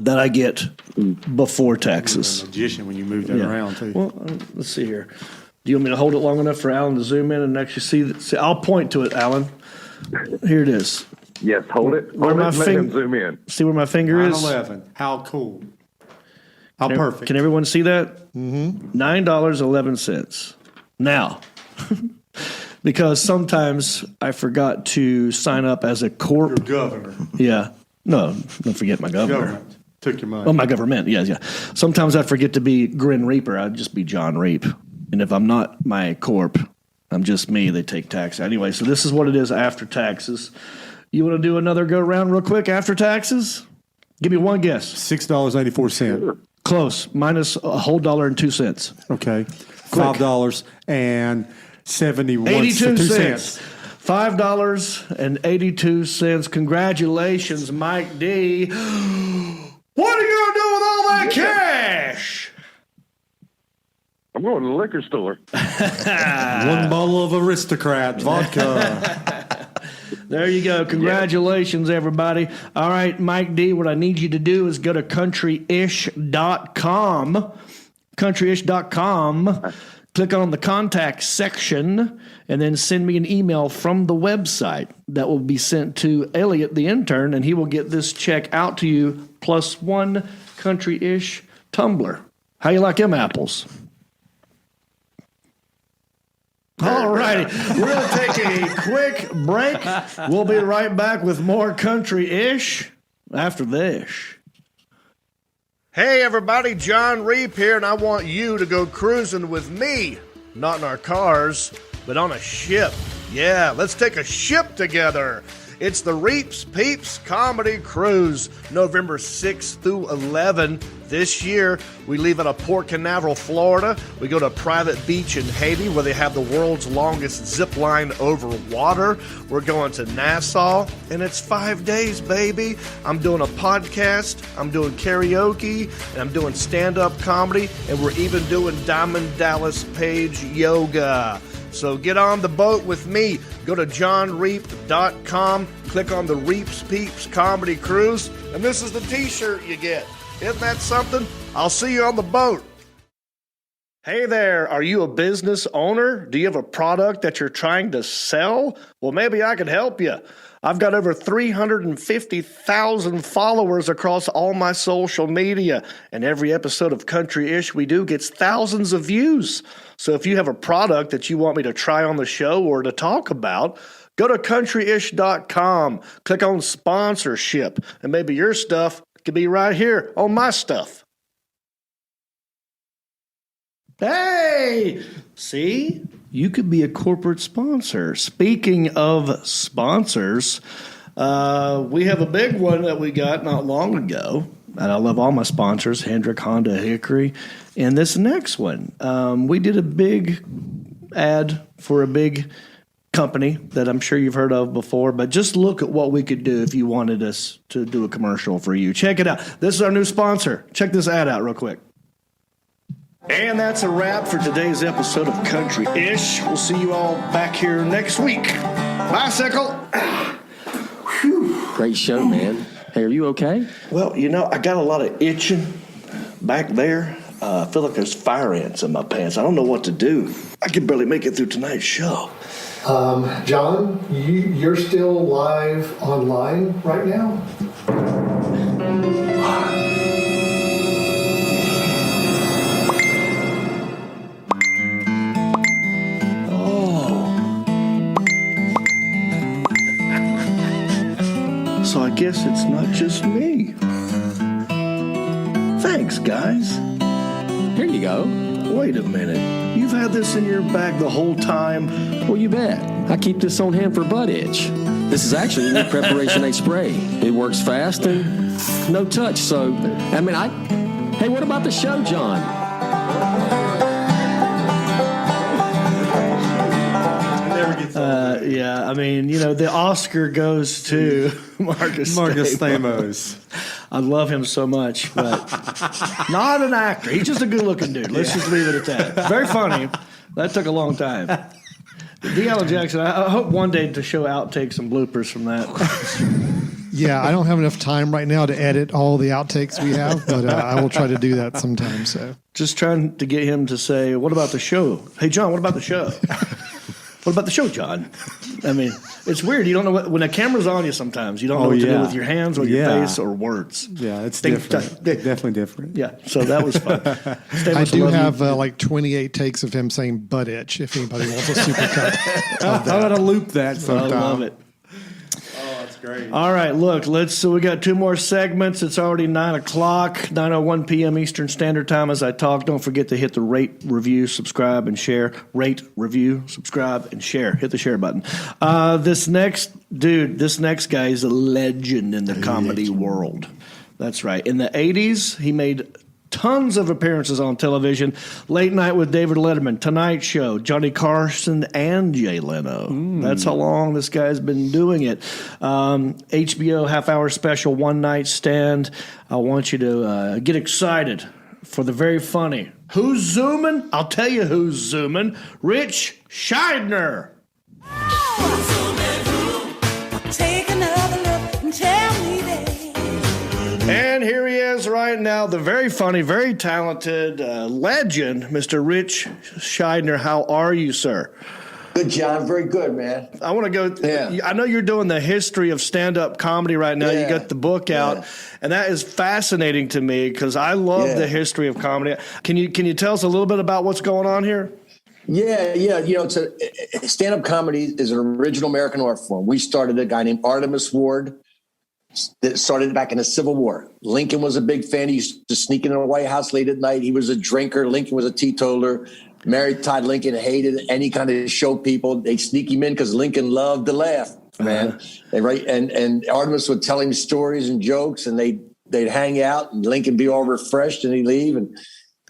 that I get before taxes. You're a magician when you move that around, too. Well, let's see here. Do you want me to hold it long enough for Alan to zoom in and actually see? I'll point to it, Alan. Here it is. Yes, hold it. Where my let him zoom in. See where my finger is? 9/11. How cool. How perfect. Can everyone see that? Mm-hmm. $9.11. Now, because sometimes I forgot to sign up as a corp. Your governor. Yeah. No, don't forget my governor. Government. Took your money. Oh, my government. Yeah. Sometimes I forget to be Grin Reaper. I'd just be John Reap. And if I'm not my corp, I'm just me. They take tax. Anyway, so this is what it is after taxes. You want to do another go round real quick after taxes? Give me one guess. $6.84. Close. Minus a whole $1.02. Okay. $5.71. 82 cents. $5.82. Congratulations, Mike D. What are you going to do with all that cash? I'm going to the liquor store. One bottle of Aristocrat vodka. There you go. Congratulations, everybody. All right, Mike D, what I need you to do is go to countryish.com. Countryish.com. Click on the contact section and then send me an email from the website that will be sent to Elliot, the intern, and he will get this check out to you plus one Country-ish tumbler. How you like them apples? All righty. We're going to take a quick break. We'll be right back with more Country-ish after this. Hey, everybody. John Reap here, and I want you to go cruising with me. Not in our cars, but on a ship. Yeah, let's take a ship together. It's the Reeps Peeps Comedy Cruise, November 6th through 11 this year. We leave out of Port Canaveral, Florida. We go to a private beach in Haiti where they have the world's longest zip line over water. We're going to Nassau, and it's 5 days, baby. I'm doing a podcast, I'm doing karaoke, and I'm doing stand-up comedy, and we're even doing Diamond Dallas Page yoga. So get on the boat with me. Go to johnreep.com, click on the Reeps Peeps Comedy Cruise, and this is the t-shirt you get. Isn't that something? I'll see you on the boat. Hey there, are you a business owner? Do you have a product that you're trying to sell? Well, maybe I could help you. I've got over 350,000 followers across all my social media, and every episode of Country-ish we do gets thousands of views. So if you have a product that you want me to try on the show or to talk about, go to countryish.com, click on sponsorship, and maybe your stuff could be right here on my stuff. Hey, see? You could be a corporate sponsor. Speaking of sponsors, we have a big one that we got not long ago. And I love all my sponsors, Hendrick, Honda, Hickory. And this next one, we did a big ad for a big company that I'm sure you've heard of before. But just look at what we could do if you wanted us to do a commercial for you. Check it out. This is our new sponsor. Check this ad out real quick. And that's a wrap for today's episode of Country-ish. We'll see you all back here next week. Bicycle. Great show, man. Hey, are you okay? Well, you know, I got a lot of itching back there. I feel like there's fire ants in my pants. I don't know what to do. I can barely make it through tonight's show. John, you're still live online right now? So I guess it's not just me. Thanks, guys. Here you go. Wait a minute. You've had this in your bag the whole time? Well, you bet. I keep this on hand for butt itch. This is actually a new Preparation A spray. It works fast and no touch, so, hey, what about the show, John? Yeah, I mean, you know, the Oscar goes to Marcus Stamos. I love him so much, but not an actor. He's just a good-looking dude. Let's just leave it at that. Very funny. That took a long time. Deanna Jackson, I hope one day to show outtakes and bloopers from that. Yeah, I don't have enough time right now to edit all the outtakes we have, but I will try to do that sometime. So, just trying to get him to say, what about the show? Hey, John, what about the show? What about the show, John? I mean, it's weird. You don't know when a camera's on you sometimes. You don't know what to do with your hands or your face or words. Yeah, it's different. Definitely different. Yeah, so that was fun. I do have like 28 takes of him saying butt itch if anybody wants a supercut of that. I'm going to loop that sometime. I love it. Great. All right, look, so we got two more segments. It's already 9 o'clock, 9:01 p.m. Eastern Standard Time as I talk. Don't forget to hit the rate, review, subscribe, and share. Rate, review, subscribe, and share. Hit the share button. This next guy is a legend in the comedy world. That's right. In the 80s, he made tons of appearances on television. Late Night with David Letterman, Tonight Show, Johnny Carson, and Jay Leno. That's how long this guy's been doing it. HBO half-hour special, One Night Stand. I want you to get excited for the very funny. Who's zooming? I'll tell you who's zooming. Ritch Shydner. Take another look and tell me that. And here he is right now, the very funny, very talented legend, Mr. Ritch Shydner. How are you, sir? Good, John. Very good, man. I want to go. I know you're doing the history of stand-up comedy right now. You got the book out, and that is fascinating to me because I love the history of comedy. Can you tell us a little bit about what's going on here? Yeah. You know, stand-up comedy is an original American art form. We started a guy named Artemus Ward. That started back in the Civil War. Lincoln was a big fan. He used to sneak in the White House late at night. He was a drinker. Lincoln was a teetotaler. Mary Todd Lincoln hated any kind of show people. They'd sneak him in because Lincoln loved to laugh. man. And Artemis would tell him stories and jokes, and they'd hang out, and Lincoln be all refreshed, and he'd leave. And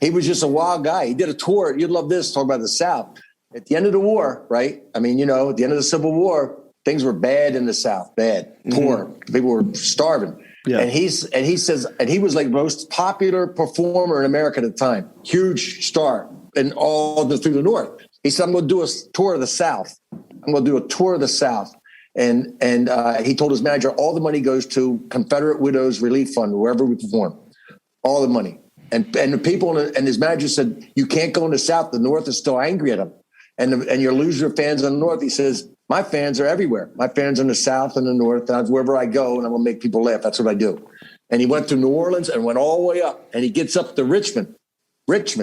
he was just a wild guy. He did a tour. You'd love this, talk about the South. At the end of the war, right? I mean, at the end of the Civil War, things were bad in the South, bad, poor. People were starving. Yeah. And he was like the most popular performer in America at the time, huge star, and through the North. He said, "I'm going to do a tour of the South. I'm going to do a tour of the South." And he told his manager, all the money goes to Confederate Widows Relief Fund, wherever we perform, all the money. And the people and his manager said, "You can't go in the South. The North is still angry at him, and you'll lose your fans in the North." He says, "My fans are everywhere. My fans are in the South and the North. And wherever I go, and I'm going to make people laugh. That's what I do." And he went to New Orleans and went all the way up, and he gets up to Richmond, right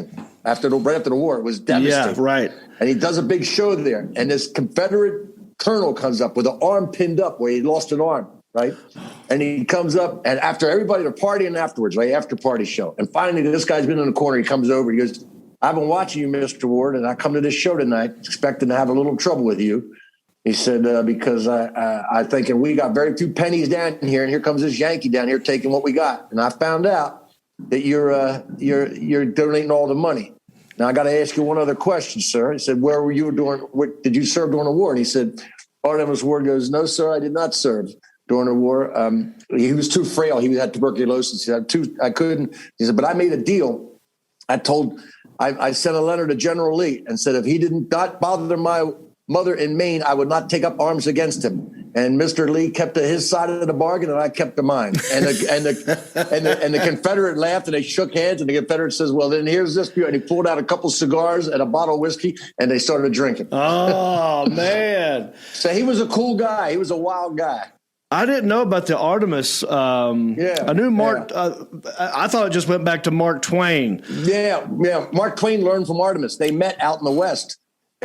after the war. It was devastating. Yeah, right. And he does a big show there, and this Confederate colonel comes up with an arm pinned up where he lost an arm, right? And he comes up, and after everybody, they're partying afterwards, right? After party show. And finally, this guy's been in the corner. He comes over. He goes, "I've been watching you, Mr. Ward, and I come to this show tonight expecting to have a little trouble with you." He said, "Because I thinking we got very few pennies down here, and here comes this Yankee down here taking what we got. And I found out that you're donating all the money. Now I got to ask you one other question, sir." He said, "Where were you what did you serve during the war?" And he said, Artemis Ward goes, "No, sir, I did not serve during the war. He was too frail. He had tuberculosis. He said, I couldn't." He said, "But I made a deal. I sent a letter to General Lee and said if he didn't bother my mother in Maine, I would not take up arms against him." And Mr. Lee kept to his side of the bargain, and I kept to mine. And the Confederate laughed, and they shook hands. And the Confederate says, "Well, then here's this beer." And he pulled out a couple cigars and a bottle of whiskey, and they started drinking. Oh man! So he was a cool guy. He was a wild guy. I didn't know about the Artemis. I knew Mark. Yeah. I thought it just went back to Mark Twain. Yeah. Mark Twain learned from Artemis. They met out in the West.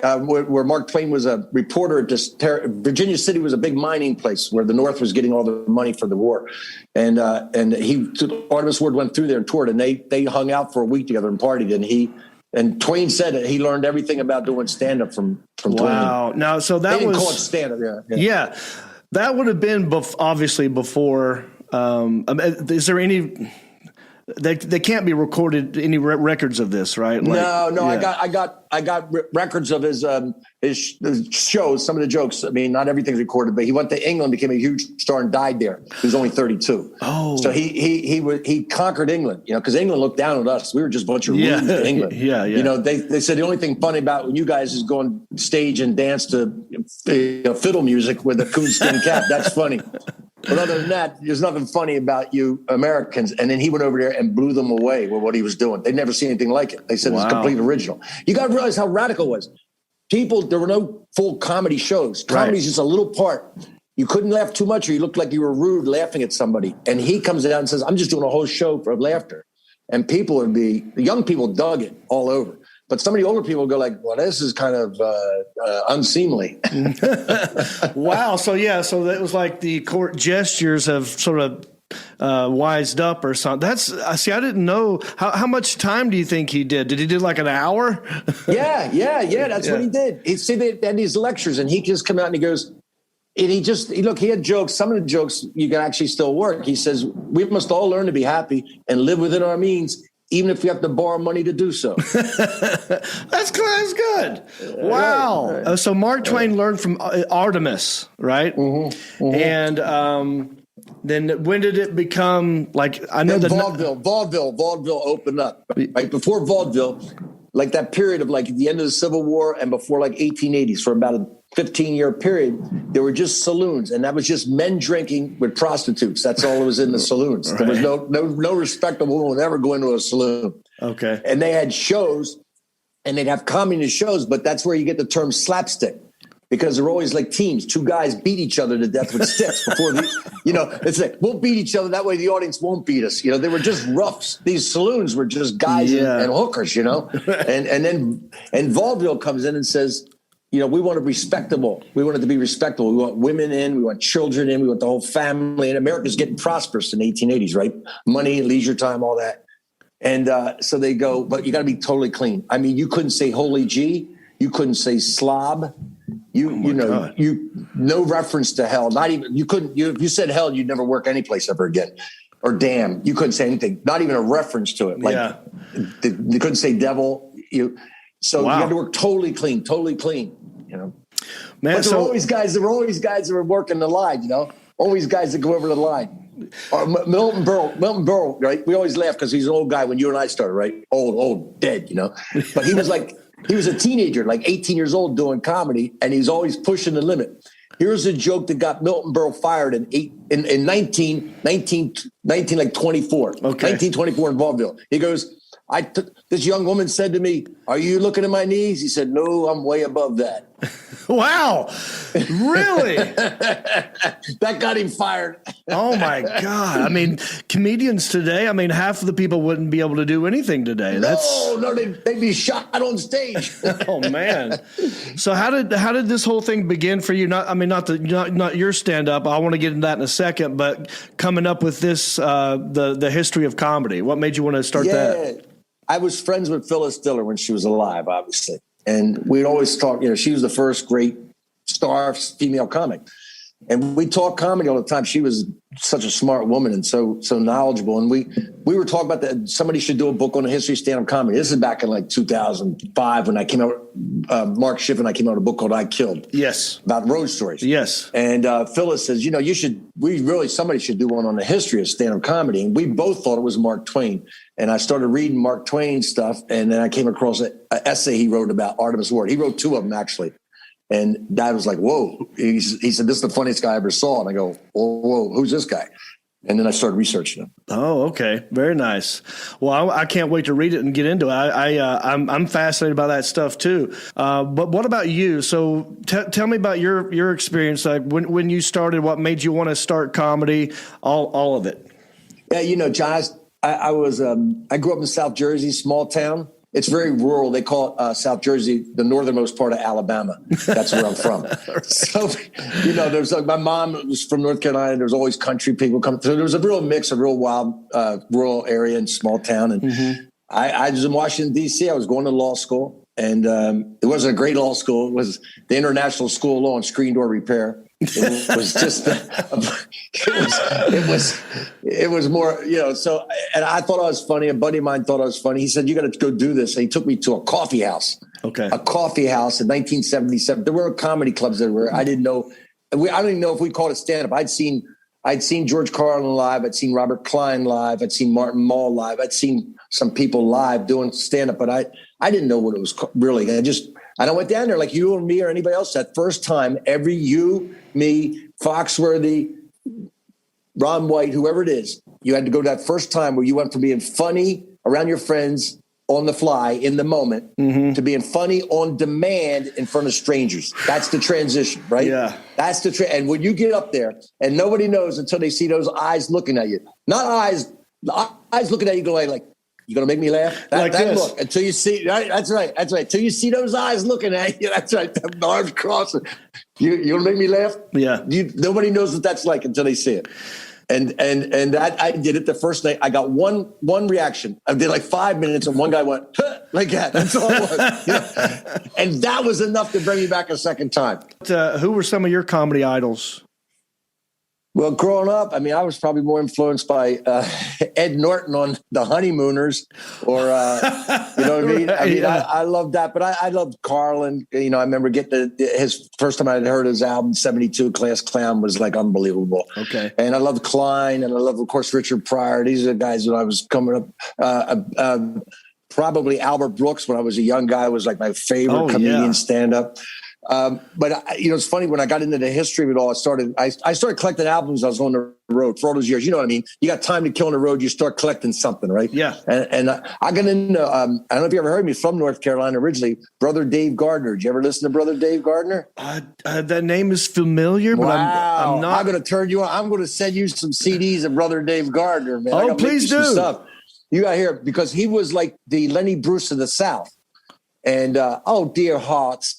Where Mark Twain was a reporter at Virginia City was a big mining place where the North was getting all the money for the war. And Artemis Ward went through there and toured, and they hung out for a week together and partied. And Twain said that he learned everything about doing stand-up from Twain. Wow. Now, so that they didn't was call it stand-up. Yeah. That would have been obviously before. Is there any? They can't be recorded any records of this, right? No. Yeah. I got records of his shows. Some of the jokes. I mean, not everything's recorded, but he went to England, became a huge star, and died there. He was only 32. Oh, so he conquered England. Because England looked down at us. We were just a bunch of rubes to England. Yeah. They said the only thing funny about when you guys is go on stage and dance to fiddle music with a coonskin cap. That's funny. But other than that, there's nothing funny about you Americans. And then he went over there and blew them away with what he was doing. They'd never seen anything like it. They said It's complete original. You got to realize how radical it was. There were no full comedy shows. Comedy's just a little part. You couldn't laugh too much or you looked like you were rude laughing at somebody. And he comes down and says, "I'm just doing a whole show for laughter." And the young people dug it all over. But some of the older people go like, "Well, this is kind of unseemly." Wow. So that was like the court gestures have sort of wised up or something. I didn't know. How much time do you think he did? Did he do like an hour? Yeah. That's what he did. They had these lectures, and he just come out and he goes, and he had jokes. Some of the jokes you can actually still work. He says, "We must all learn to be happy and live within our means, even if we have to borrow money to do so." That's good. Wow. Right. So Mark Twain learned from Artemis, right? Mm-hmm. And then when did it become like? I know that vaudeville opened up right before vaudeville, like that period of like the end of the Civil War and before like 1880s for about a 15-year period. There were just saloons, and that was just men drinking with prostitutes. That's all it was in the saloons. Right. There was no respectable woman would ever go into a saloon. Okay. And they had shows, and they'd have communist shows, but that's where you get the term slapstick. Because they're always like teams. Two guys beat each other to death with sticks before it's like, we'll beat each other. That way the audience won't beat us. They were just roughs. These saloons were just guys and hookers, and vaudeville comes in and says, we want we want it to be respectable. We want women in, we want children in, we want the whole family. And America's getting prosperous in the 1880s, right? Money, leisure time, all that. And so they go, but you got to be totally clean. I mean, you couldn't say holy G. You couldn't say slob. No reference to hell. Not even if you said hell, you'd never work any place ever again. Or damn, you couldn't say anything. Not even a reference to it. Like they couldn't say devil. So you had to work totally clean. Man, but there were always guys that were working the line. Always guys that go over the line. Milton Berle, right? We always laugh because he's an old guy when you and I started, right? Old, dead, But he was a teenager, like 18 years old doing comedy, and he's always pushing the limit. Here's a joke that got Milton Berle fired in 1924. Okay. 1924 in Vaudeville. He goes, this young woman said to me, "Are you looking at my knees?" He said, "No, I'm way above that." Wow. Really? That got him fired. Oh, my God. I mean, comedians today, half of the people wouldn't be able to do anything today. No, they'd be shot on stage. Oh, man. So how did this whole thing begin for you? Not your stand-up. I want to get into that in a second, but coming up with this, the history of comedy. What made you want to start that? I was friends with Phyllis Diller when she was alive, obviously. And we'd always talk, she was the first great star female comic. And we talk comedy all the time. She was such a smart woman and so knowledgeable. And we were talking about that. Somebody should do a book on the history of stand-up comedy. This is back in like 2005 when I came out, Mark Schiff and I came out with a book called I Killed. Yes. About road stories. Yes. And Phyllis says, somebody should do one on the history of stand-up comedy. And we both thought it was Mark Twain. And I started reading Mark Twain's stuff. And then I came across an essay he wrote about Artemus Ward. He wrote 2 of them, actually. And Dad was like, whoa. He said, this is the funniest guy I ever saw. And I go, whoa, who's this guy? And then I started researching him. Oh, okay. Very nice. Well, I can't wait to read it and get into it. I'm fascinated by that stuff too. But what about you? So tell me about your experience. Like when you started, what made you want to start comedy, all of it? Yeah, John, I grew up in South Jersey, small town. It's very rural. They call it South Jersey, the northernmost part of Alabama. That's where I'm from. Right. So, there's my mom was from North Carolina. There's always country people come through. There was a real mix, a real wild rural area and small town. And I was in Washington, D.C. I was going to law school. And it wasn't a great law school. It was the International School of Law and Screen Door Repair. It was just, it was more, so, and I thought I was funny. A buddy of mine thought I was funny. He said, you got to go do this. And he took me to a coffee house. Okay. A coffee house in 1977. There were comedy clubs everywhere. I didn't know. I don't even know if we called it stand-up. I'd seen George Carlin live. I'd seen Robert Klein live. I'd seen Martin Mull live. I'd seen some people live doing stand-up, but I didn't know what it was really. I went down there like you and me or anybody else that first time, you, me, Foxworthy, Ron White, whoever it is, you had to go that first time where you went from being funny around your friends on the fly in the moment to being funny on demand in front of strangers. That's the transition, right? Yeah. That's and when you get up there and nobody knows until they see those eyes looking at you, not eyes looking at you going like, you gonna make me laugh? That look until you see. Right? That's right. Until you see those eyes looking at you. That's right. The arms crossing. You gonna make me laugh? Yeah. Nobody knows what that's like until they see it. And that I did it the first night. I got one reaction. I did like 5 minutes, and one guy went huh, like that. That's all it was. And that was enough to bring me back a second time. Who were some of your comedy idols? Well, growing up, I was probably more influenced by Ed Norton on The Honeymooners, or you know what I mean. I love that, but I loved Carlin. I remember getting his first time I had heard his album '72, Class Clown, was like unbelievable. Okay, and I loved Klein, and I love, of course, Richard Pryor. These are the guys that I was coming up. Probably Albert Brooks when I was a young guy was like my favorite comedian stand-up. But it's funny when I got into the history of it all. I started collecting albums. I was on the road for all those years. You know what I mean? You got time to kill on the road. You start collecting something, right? Yeah. And I got into. I don't know if you ever heard me from North Carolina originally. Brother Dave Gardner. Did you ever listen to Brother Dave Gardner? That name is familiar, but I'm not. I'm going to turn you on. I'm going to send you some CDs of Brother Dave Gardner, man. Oh, please do. Stuff. You got to hear it because he was like the Lenny Bruce of the South. And, dear hearts,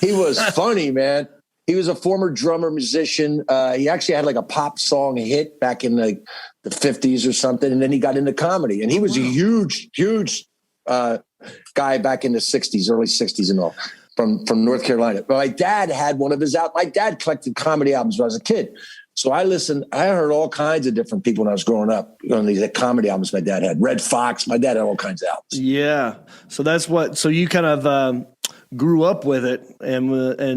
he was funny, man. He was a former drummer, musician. He actually had like a pop song hit back in the 50s or something. And then he got into comedy. And he was a huge guy back in the 60s, early 60s and all. from North Carolina. But my dad had one of his out. My dad collected comedy albums when I was a kid. So I heard all kinds of different people when I was growing up on these comedy albums my dad had. Red Fox, my dad had all kinds of albums. Yeah. So you kind of grew up with it. And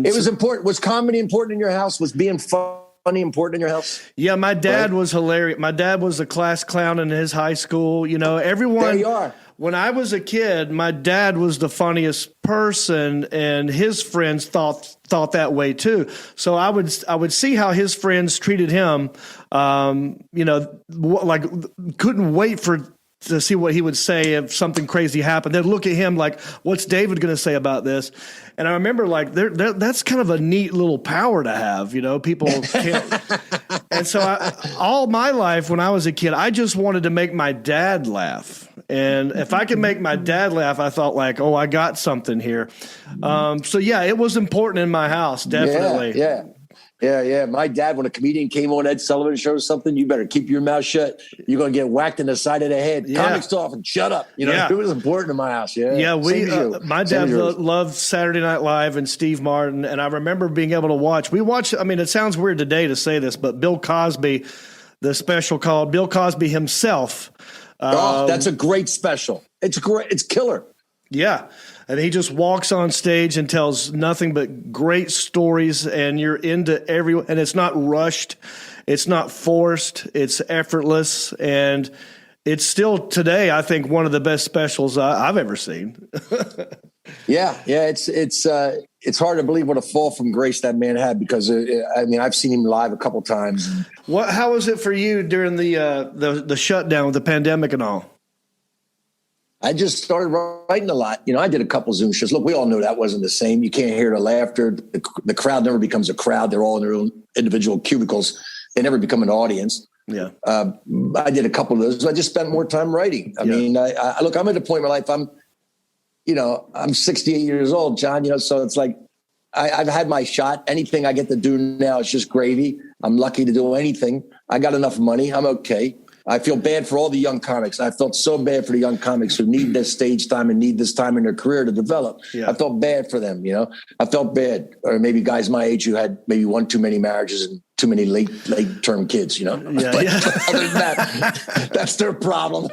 it was important. Was comedy important in your house? Was being funny important in your house? Yeah, my dad was hilarious. My dad was a class clown in his high school. You know, everyone. There you are. When I was a kid, my dad was the funniest person, and his friends thought that way too. So I would see how his friends treated him. You know, like couldn't wait to see what he would say if something crazy happened. They'd look at him like, "What's David going to say about this?" And I remember like that's kind of a neat little power to have. You know, people can't. And so all my life when I was a kid, I just wanted to make my dad laugh. And if I could make my dad laugh, I thought like, oh, I got something here. So yeah, it was important in my house, definitely. Yeah. My dad, when a comedian came on Ed Sullivan show or something, you better keep your mouth shut. You're going to get whacked in the side of the head. Yeah. Comics off and shut up. You know, it was important in my house. Yeah. Yeah. My dad loved Saturday Night Live and Steve Martin. And I remember being able to watch. I mean, it sounds weird today to say this, but Bill Cosby, the special called Bill Cosby Himself. That's a great special. It's great. It's killer. Yeah. And he just walks on stage and tells nothing but great stories, and you're into and it's not rushed. It's not forced. It's effortless. And it's still today, I think, one of the best specials I've ever seen. Yeah. It's hard to believe what a fall from grace that man had, because I've seen him live a couple times. How was it for you during the shutdown with the pandemic and all? I just started writing a lot. You know, I did a couple Zoom shows. Look, we all know that wasn't the same. You can't hear the laughter. The crowd never becomes a crowd. They're all in their own individual cubicles. They never become an audience. Yeah. I did a couple of those. I just spent more time writing. I mean, look, I'm at a point in my life. I'm 68 years old, John, you know, so it's like I've had my shot. Anything I get to do now is just gravy. I'm lucky to do anything. I got enough money. I'm okay. I feel bad for all the young comics. I felt so bad for the young comics who need this stage time and need this time in their career to develop. Yeah. I felt bad for them, you know. I felt bad. Or maybe guys my age who had maybe one too many marriages and too many late term kids, you know. Yeah, Other than that, that's their problem.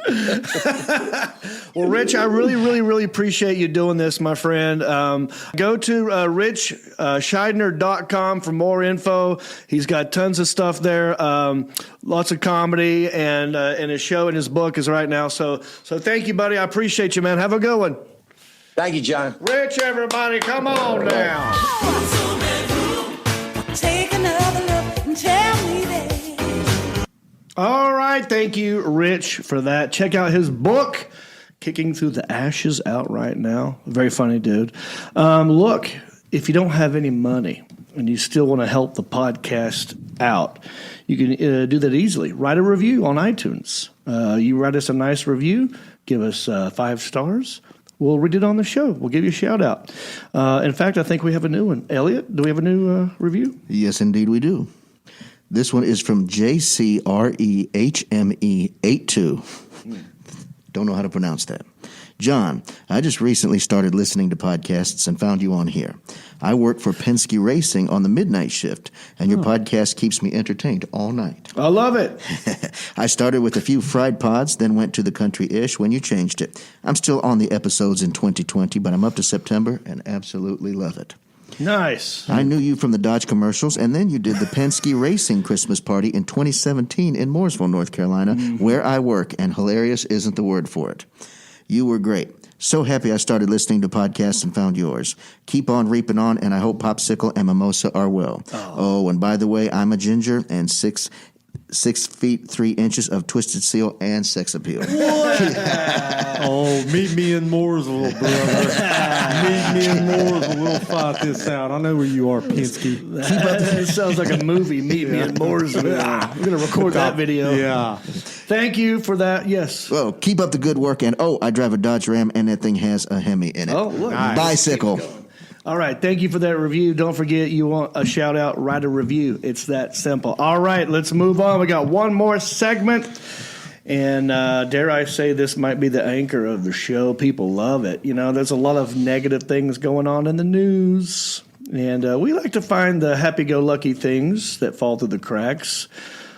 Well, Rich, I really, really, really appreciate you doing this, my friend. Go to richshydner.com for more info. He's got tons of stuff there, lots of comedy, and his show and his book is right now. So thank you, buddy. I appreciate you, man. Have a good one. Thank you, John. Rich, everybody, come on down. Take another look and tell me that. All right. Thank you, Rich, for that. Check out his book, Kicking Through the Ashes, out right now. Very funny dude. Look, if you don't have any money and you still want to help the podcast out, you can do that easily. Write a review on iTunes. You write us a nice review, give us 5 stars. We'll read it on the show. We'll give you a shout out. In fact, I think we have a new one. Elliot, do we have a new review? Yes, indeed we do. This one is from JCREHME82. Don't know how to pronounce that. John, I just recently started listening to podcasts and found you on here. I work for Penske Racing on the midnight shift, and your podcast keeps me entertained all night. I love it. I started with a few fried pods, then went to the country-ish when you changed it. I'm still on the episodes in 2020, but I'm up to September and absolutely love it. Nice. I knew you from the Dodge commercials, and then you did the Penske Racing Christmas party in 2017 in Mooresville, North Carolina, where I work, and hilarious isn't the word for it. You were great. So happy I started listening to podcasts and found yours. Keep on reaping on, and I hope Popsicle and Mimosa are well. Oh, and by the way, I'm a ginger and 6 feet 3 inches of twisted seal and sex appeal. Oh, meet me in Mooresville, brother. Meet me in Mooresville. We'll fight this out. I know where you are, Penske. Keep up. That sounds like a movie. Meet me in Mooresville. I'm going to record that video. Yeah. Thank you for that. Yes. Well, keep up the good work. And, I drive a Dodge Ram, and that thing has a Hemi in it. Oh, look. Nice. Bicycle. All right. Thank you for that review. Don't forget, you want a shout out, write a review. It's that simple. All right. Let's move on. We got one more segment. And dare I say, this might be the anchor of the show. People love it. You know, there's a lot of negative things going on in the news. And we like to find the happy-go-lucky things that fall through the cracks.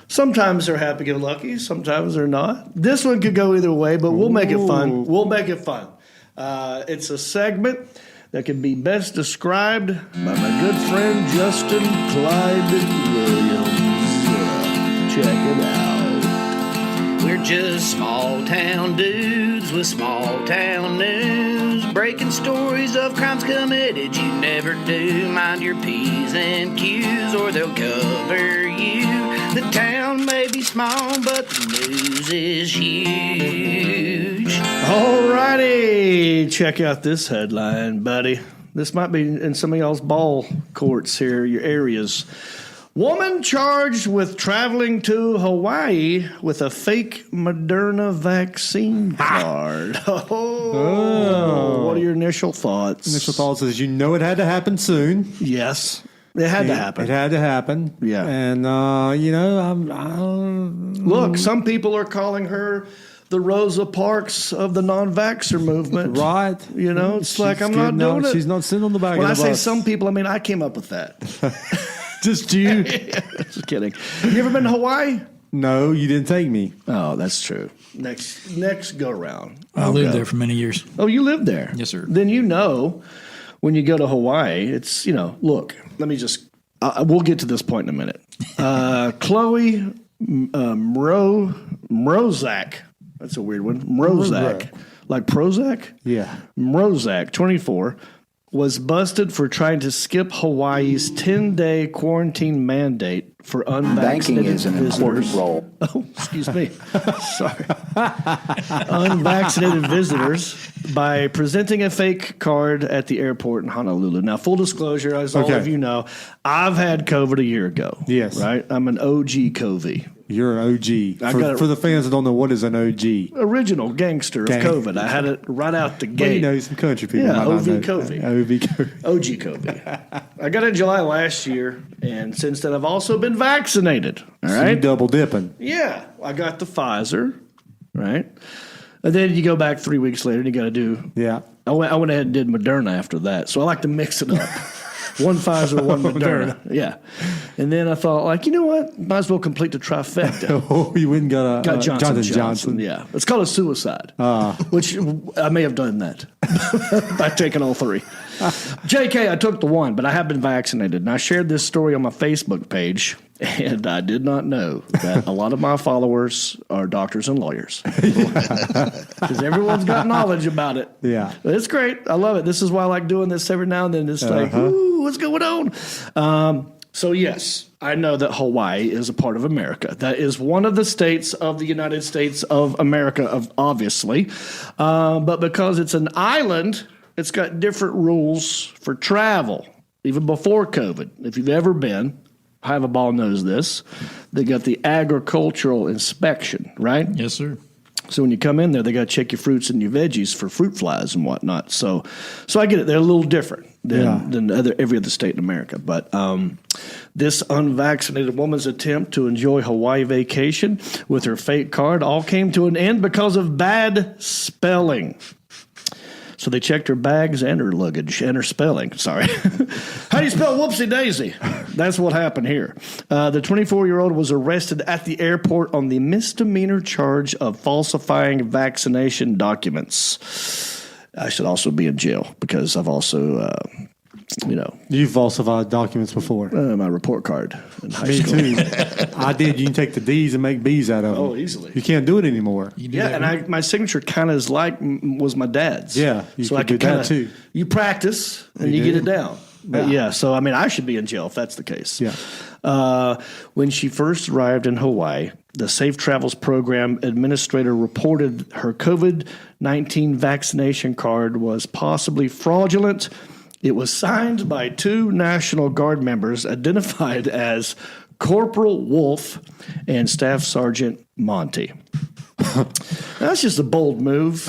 Sometimes they're happy-go-lucky. Sometimes they're not. This one could go either way, but we'll make it fun. We'll make it fun. It's a segment that can be best described by my good friend Justin Clyde Williams. Check it out. We're just small town dudes with small town news, breaking stories of crimes committed you never do. Mind your P's and Q's or they'll cover you. The town may be small, but the news is huge. Alrighty, check out this headline, buddy. This might be in some of y'all's ball courts here, your areas. Woman charged with traveling to Hawaii with a fake Moderna vaccine card. What are your initial thoughts? Initial thoughts is it had to happen soon. Yes. It had to happen. It had to happen. Yeah. And, Look, some people are calling her the Rosa Parks of the non-vaxxer movement. Right. You know, it's like, I'm not doing it. She's not sitting on the back of the When I bus. say some people, I mean, I came up with that. Just you? Just kidding. You ever been to Hawaii? No, you didn't take me. Oh, that's true. Next go round. I lived there for many years. Oh, you lived there? Yes, sir. Then you know when you go to Hawaii, it's, look, let me just, we'll get to this point in a minute. Chloe Mrozak. That's a weird one. Mrozak. Like Prozac? Yeah. Mrozak, 24, was busted for trying to skip Hawaii's 10-day quarantine mandate for unvaccinated Banking is an important visitors. role. Oh, excuse me. Sorry. Unvaccinated visitors by presenting a fake card at the airport in Honolulu. Now, full disclosure, as all of you know, I've had COVID a year ago. Yes. Right? I'm an OG COVID. You're an OG. For the fans that don't know, what is an OG? Original gangster of COVID. I had it right out the gate. Well, you know, some country people. Yeah, might not OV know. COVID. OV COVID. OG COVID. I got it in July last year, and since then I've also been vaccinated. All So right? you double dipping. Yeah. I got the Pfizer, right? And then you go back 3 weeks later and you got to do. Yeah. I went ahead and did Moderna after that. So I like to mix it up. One Pfizer, one Moderna. Yeah. And then I thought, like, you know what? Might as well complete the trifecta. Oh, you went and got a Johnson Johnson. Yeah. It's called a suicide, which I may have done that by taking all three. JK, I took the one, but I have been vaccinated. And I shared this story on my Facebook page, and I did not know that a lot of my followers are doctors and lawyers. Because everyone's got knowledge about it. Yeah. It's great. I love it. This is why I like doing this every now and then. It's like, ooh, what's going on? So, yes, I know that Hawaii is a part of America. That is one of the states of the United States of America, obviously. But because it's an island, it's got different rules for travel, even before COVID. If you've ever been, Hive a Ball knows this. They got the agricultural inspection, right? Yes, sir. So when you come in there, they got to check your fruits and your veggies for fruit flies and whatnot. So I get it. They're a little different than every other state in America. But this unvaccinated woman's attempt to enjoy Hawaii vacation with her fake card all came to an end because of bad spelling. So they checked her bags and her luggage and her spelling. Sorry. How do you spell whoopsie daisy? That's what happened here. The 24-year-old was arrested at the airport on the misdemeanor charge of falsifying vaccination documents. I should also be in jail because I've also, You've falsified documents before. My report card in high Me school. too. I did. You can take the D's and make B's out of them. Oh, easily. You can't do it anymore. Yeah, and my signature kind of is was my dad's. Yeah, you so could I could do that kind of too. You practice and you get it down. But yeah, so I mean, I should be in jail if that's the case. Yeah. When she first arrived in Hawaii, the Safe Travels Program administrator reported her COVID-19 vaccination card was possibly fraudulent. It was signed by 2 National Guard members identified as Corporal Wolf and Staff Sergeant Monty. That's just a bold move.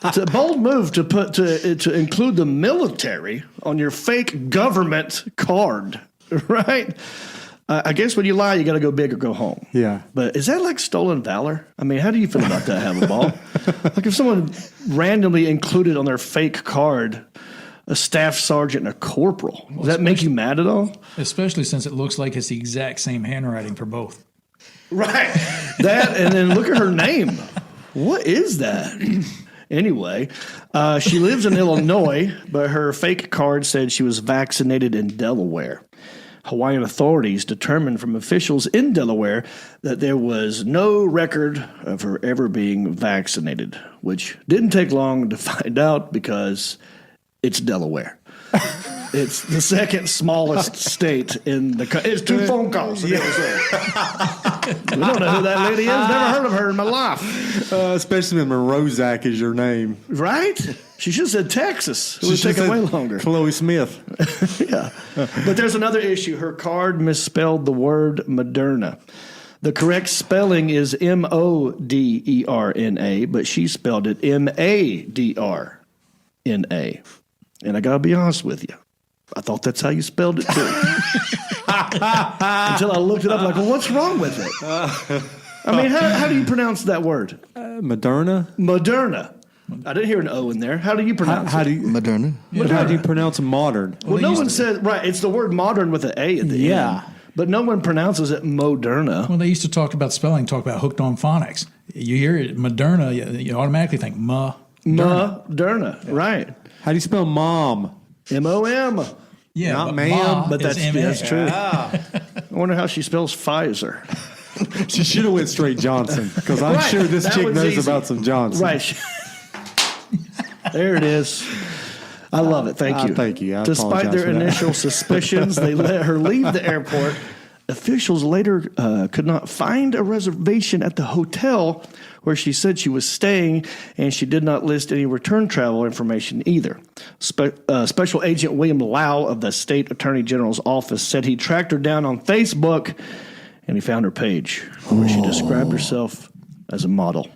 It's a bold move to put to include the military on your fake government card, right? I guess when you lie, you got to go big or go home. Yeah. But is that like stolen valor? I mean, how do you feel about that, Have a Ball? Like if someone randomly included on their fake card a staff sergeant and a corporal, does that make you mad at all? Especially since it looks like it's the exact same handwriting for both. Right. That, and then look at her name. What is that? Anyway, she lives in Illinois, but her fake card said she was vaccinated in Delaware. Hawaiian authorities determined from officials in Delaware that there was no record of her ever being vaccinated, which didn't take long to find out because it's Delaware. It's the second smallest state in the country. It's 2 phone calls. We don't know who that lady is. Never heard of her in my life. Especially when Monroe-Zack is your name. Right? She should have said Texas. It would have taken way longer. Chloe Smith. Yeah. But there's another issue. Her card misspelled the word Moderna. The correct spelling is Moderna, but she spelled it Madrna. And I got to be honest with you. I thought that's how you spelled it, too. Until I looked it up, like, well, what's wrong with it? I mean, how do you pronounce that word? Moderna? Moderna. I didn't hear an O in there. How do you pronounce how it? do you, Moderna. Moderna. How do you pronounce modern? Well, no one says, right, it's the word modern with an A at the end. But no one pronounces it Moderna. Well, they used to talk about spelling, talk about hooked on phonics. You hear it, Moderna, you automatically think Moderna, right. How do you spell mom? M-O-M. Yeah, not ma'am. But that's true. Yeah. I wonder how she spells Pfizer. She should have went straight Johnson, because I'm sure this That chick was knows easy. about some Johnson. Right. There it is. I love it. Thank you. Thank you. I Despite apologize their for that. initial suspicions, they let her leave the airport. Officials later could not find a reservation at the hotel where she said she was staying, and she did not list any return travel information either. Special Agent William Lau of the State Attorney General's office said he tracked her down on Facebook, and he found her page where she described herself as a model.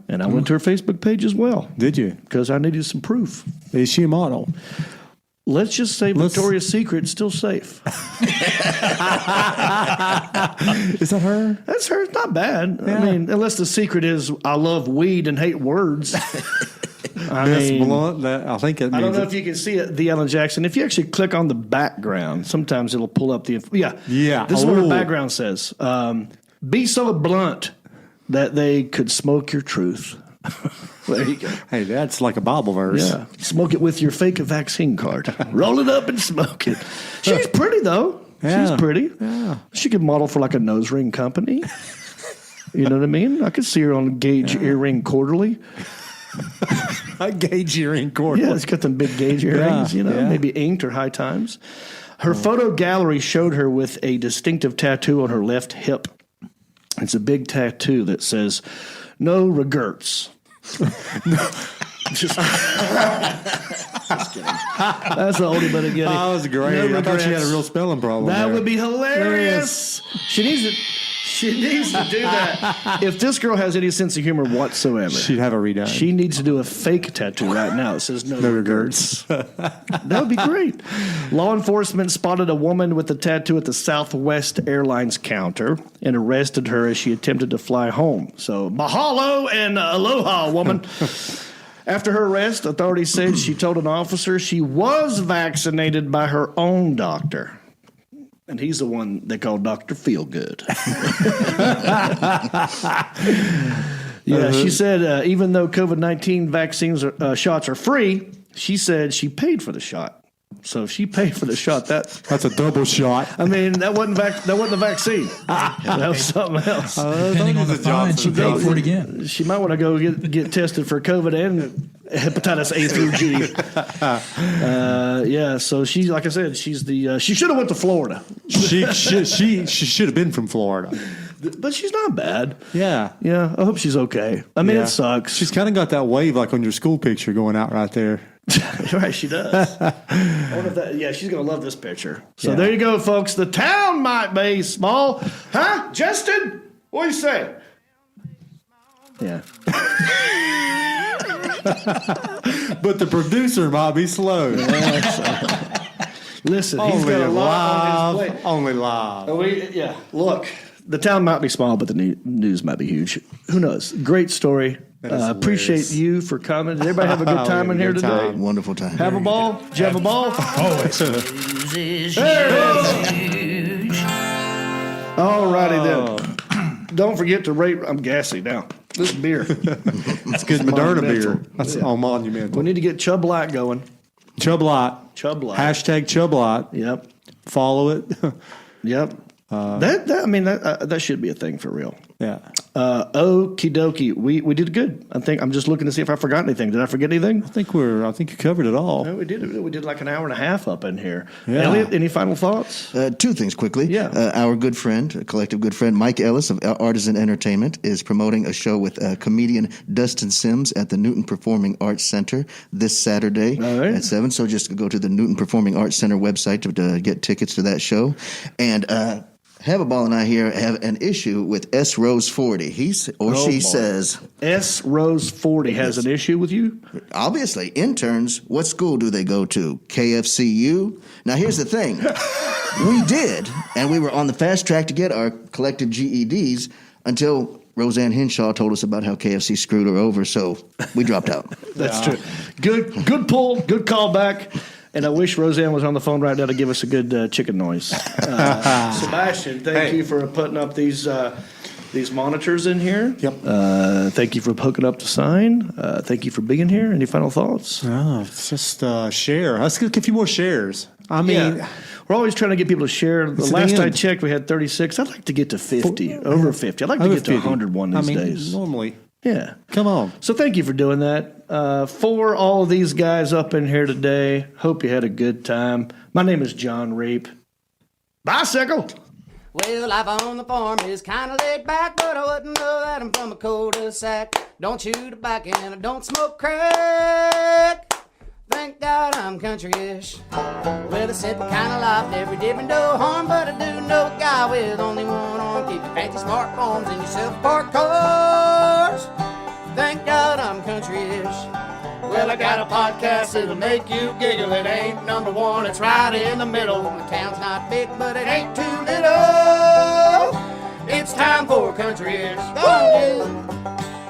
And I went to her Facebook page as well. Did you? Because I needed some proof. Is she a model? Let's just say Victoria's Secret's still safe. Is that her? That's her. It's not bad. Yeah. I mean, unless the secret is I love weed and hate words. Miss Blunt, I think it means I don't know if you can see it, the Alan Jackson. If you actually click on the background, sometimes it'll pull up the... Yeah. This is what her background says. Be so blunt that they could smoke your truth. There you go. Hey, that's like a Bible verse. Yeah. Smoke it with your fake vaccine card. Roll it up and smoke it. She's pretty, though. Yeah. She's pretty. Yeah. She could model for like a nose ring company. You know what I mean? I could see her on Gauge Earring Quarterly. A Gauge Earring Quarterly. Yeah, it's got them big Gauge earrings, maybe inked or High Times. Her photo gallery showed her with a distinctive tattoo on her left hip. It's a big tattoo that says, "No regrets." Just kidding. That's the oldie but a goodie. That was great. No I thought she had a regrets. real spelling problem. That there. would be hilarious. She needs to do that. If this girl has any sense of humor whatsoever, She'd have a redone. she needs to do a fake tattoo right now that says no regrets. That would be great. Law enforcement spotted a woman with a tattoo at the Southwest Airlines counter and arrested her as she attempted to fly home. So mahalo and aloha, woman. After her arrest, authorities said she told an officer she was vaccinated by her own doctor. And he's the one they call Dr. Feelgood. Yeah, she said even though COVID-19 vaccines shots are free, she said she paid for the shot. So if she paid for the shot, that's a double shot. I mean, that wasn't the vaccine. That was something else. Depending on the fine, she paid for it again. She might want to go get tested for COVID and hepatitis A through G. Yeah, so she, like I said, she's the. She should have went to Florida. She should have been from Florida. But she's not bad. Yeah. Yeah, I hope she's okay. I mean, Yeah. it sucks. She's kind of got that wave like on your school picture going out right there. Right, she does. I wonder if that, yeah, she's going to love this picture. So Yeah. there you go, folks. The town might be small. Huh, Justin? What do you say? Yeah. But the producer might be slow. Listen, he's got a lot on his plate. Only live. Look, the town might be small, but the news might be huge. Who knows? Great story. Appreciate you for coming. Did everybody have a good time in here today? Wonderful time. Have a ball? Did you have a ball? Always. All righty then. Don't forget to rate. I'm gassy now. This beer. It's good Moderna beer. That's all Monumental. We need to get Chub Lite going. Chub Lite. Chub Lite. Hashtag Chub Lite. Yep. Follow it. Yep. That should be a thing for real. Yeah. Okie dokie. We did good. I think I'm just looking to see if I forgot anything. Did I forget anything? I think you covered it all. No, we did. We did like an hour and a half up in here. Yeah. Elliot, any final thoughts? Two things quickly. Yeah. Our good friend, a collective good friend, Mike Ellis of Artisan Entertainment is promoting a show with comedian Dustin Sims at the Newton Performing Arts Center this Saturday at 7. So just go to the Newton Performing Arts Center website to get tickets to that show. And Have a Ball and I here have an issue with S. Rose 40. She says S. Rose 40 has an issue with you? Obviously. Interns, what school do they go to? KFCU? Now, here's the thing. We did, and we were on the fast track to get our collective GEDs until Roseanne Henshaw told us about how KFC screwed her over, so we dropped out. That's true. Good pull, good callback. And I wish Roseanne was on the phone right now to give us a good chicken noise. Sebastian, thank you for putting up these monitors in here. Yep. Thank you for hooking up the sign. Thank you for being here. Any final thoughts? Oh, it's just share. Let's get a few more shares. I mean, we're always trying to get people to share. The last I checked, we had 36. I'd like to get to 50, over 50. I'd like to get to 100 one these days. Normally. Yeah. Come on. So thank you for doing that. For all of these guys up in here today, hope you had a good time. My name is John Reap. Bicycle. Well, life on the farm is kind of laid back, but I wouldn't know that I'm from a cul-de-sac. Don't chew tobacco and I don't smoke crack. Thank God I'm country-ish. Well, a simple kind of life, never did me no harm, but I do know a guy with only one arm. Keep your fancy smartphones and your self-parked cars. Thank God I'm country-ish. Well, I got a podcast that'll make you giggle. It ain't number one, it's right in the middle. The town's not big, but it ain't too little. It's time for country-ish. Go on, dude.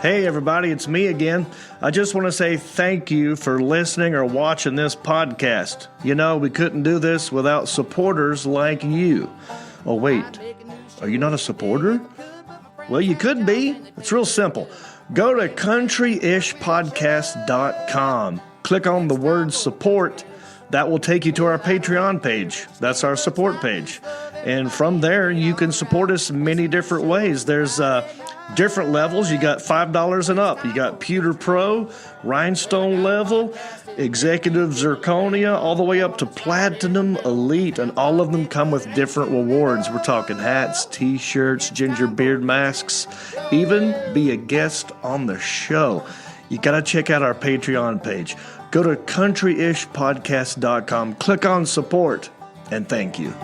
Hey, everybody, it's me again. I just want to say thank you for listening or watching this podcast. You know, we couldn't do this without supporters like you. Oh, wait, are you not a supporter? Well, you could be. It's real simple. Go to countryishpodcast.com. Click on the word support. That will take you to our Patreon page. That's our support page. And from there, you can support us many different ways. There's different levels. You got $5 and up. You got Pewter Pro, Rhinestone level, Executive Zirconia, all the way up to Platinum Elite. And all of them come with different rewards. We're talking hats, t-shirts, ginger beard masks, even be a guest on the show. You got to check out our Patreon page. Go to countryishpodcast.com, click on support, and thank you.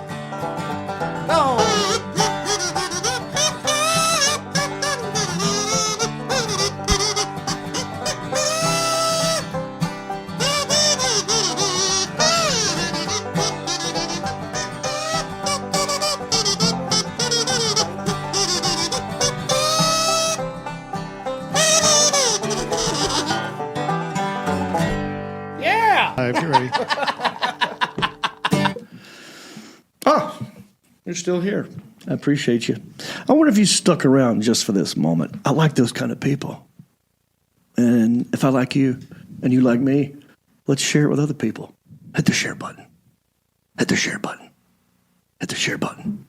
Get ready. Oh, you're still here. I appreciate you. I wonder if you stuck around just for this moment. I like those kind of people. And if I like you and you like me, let's share it with other people. Hit the share button. Hit the share button. Hit the share button.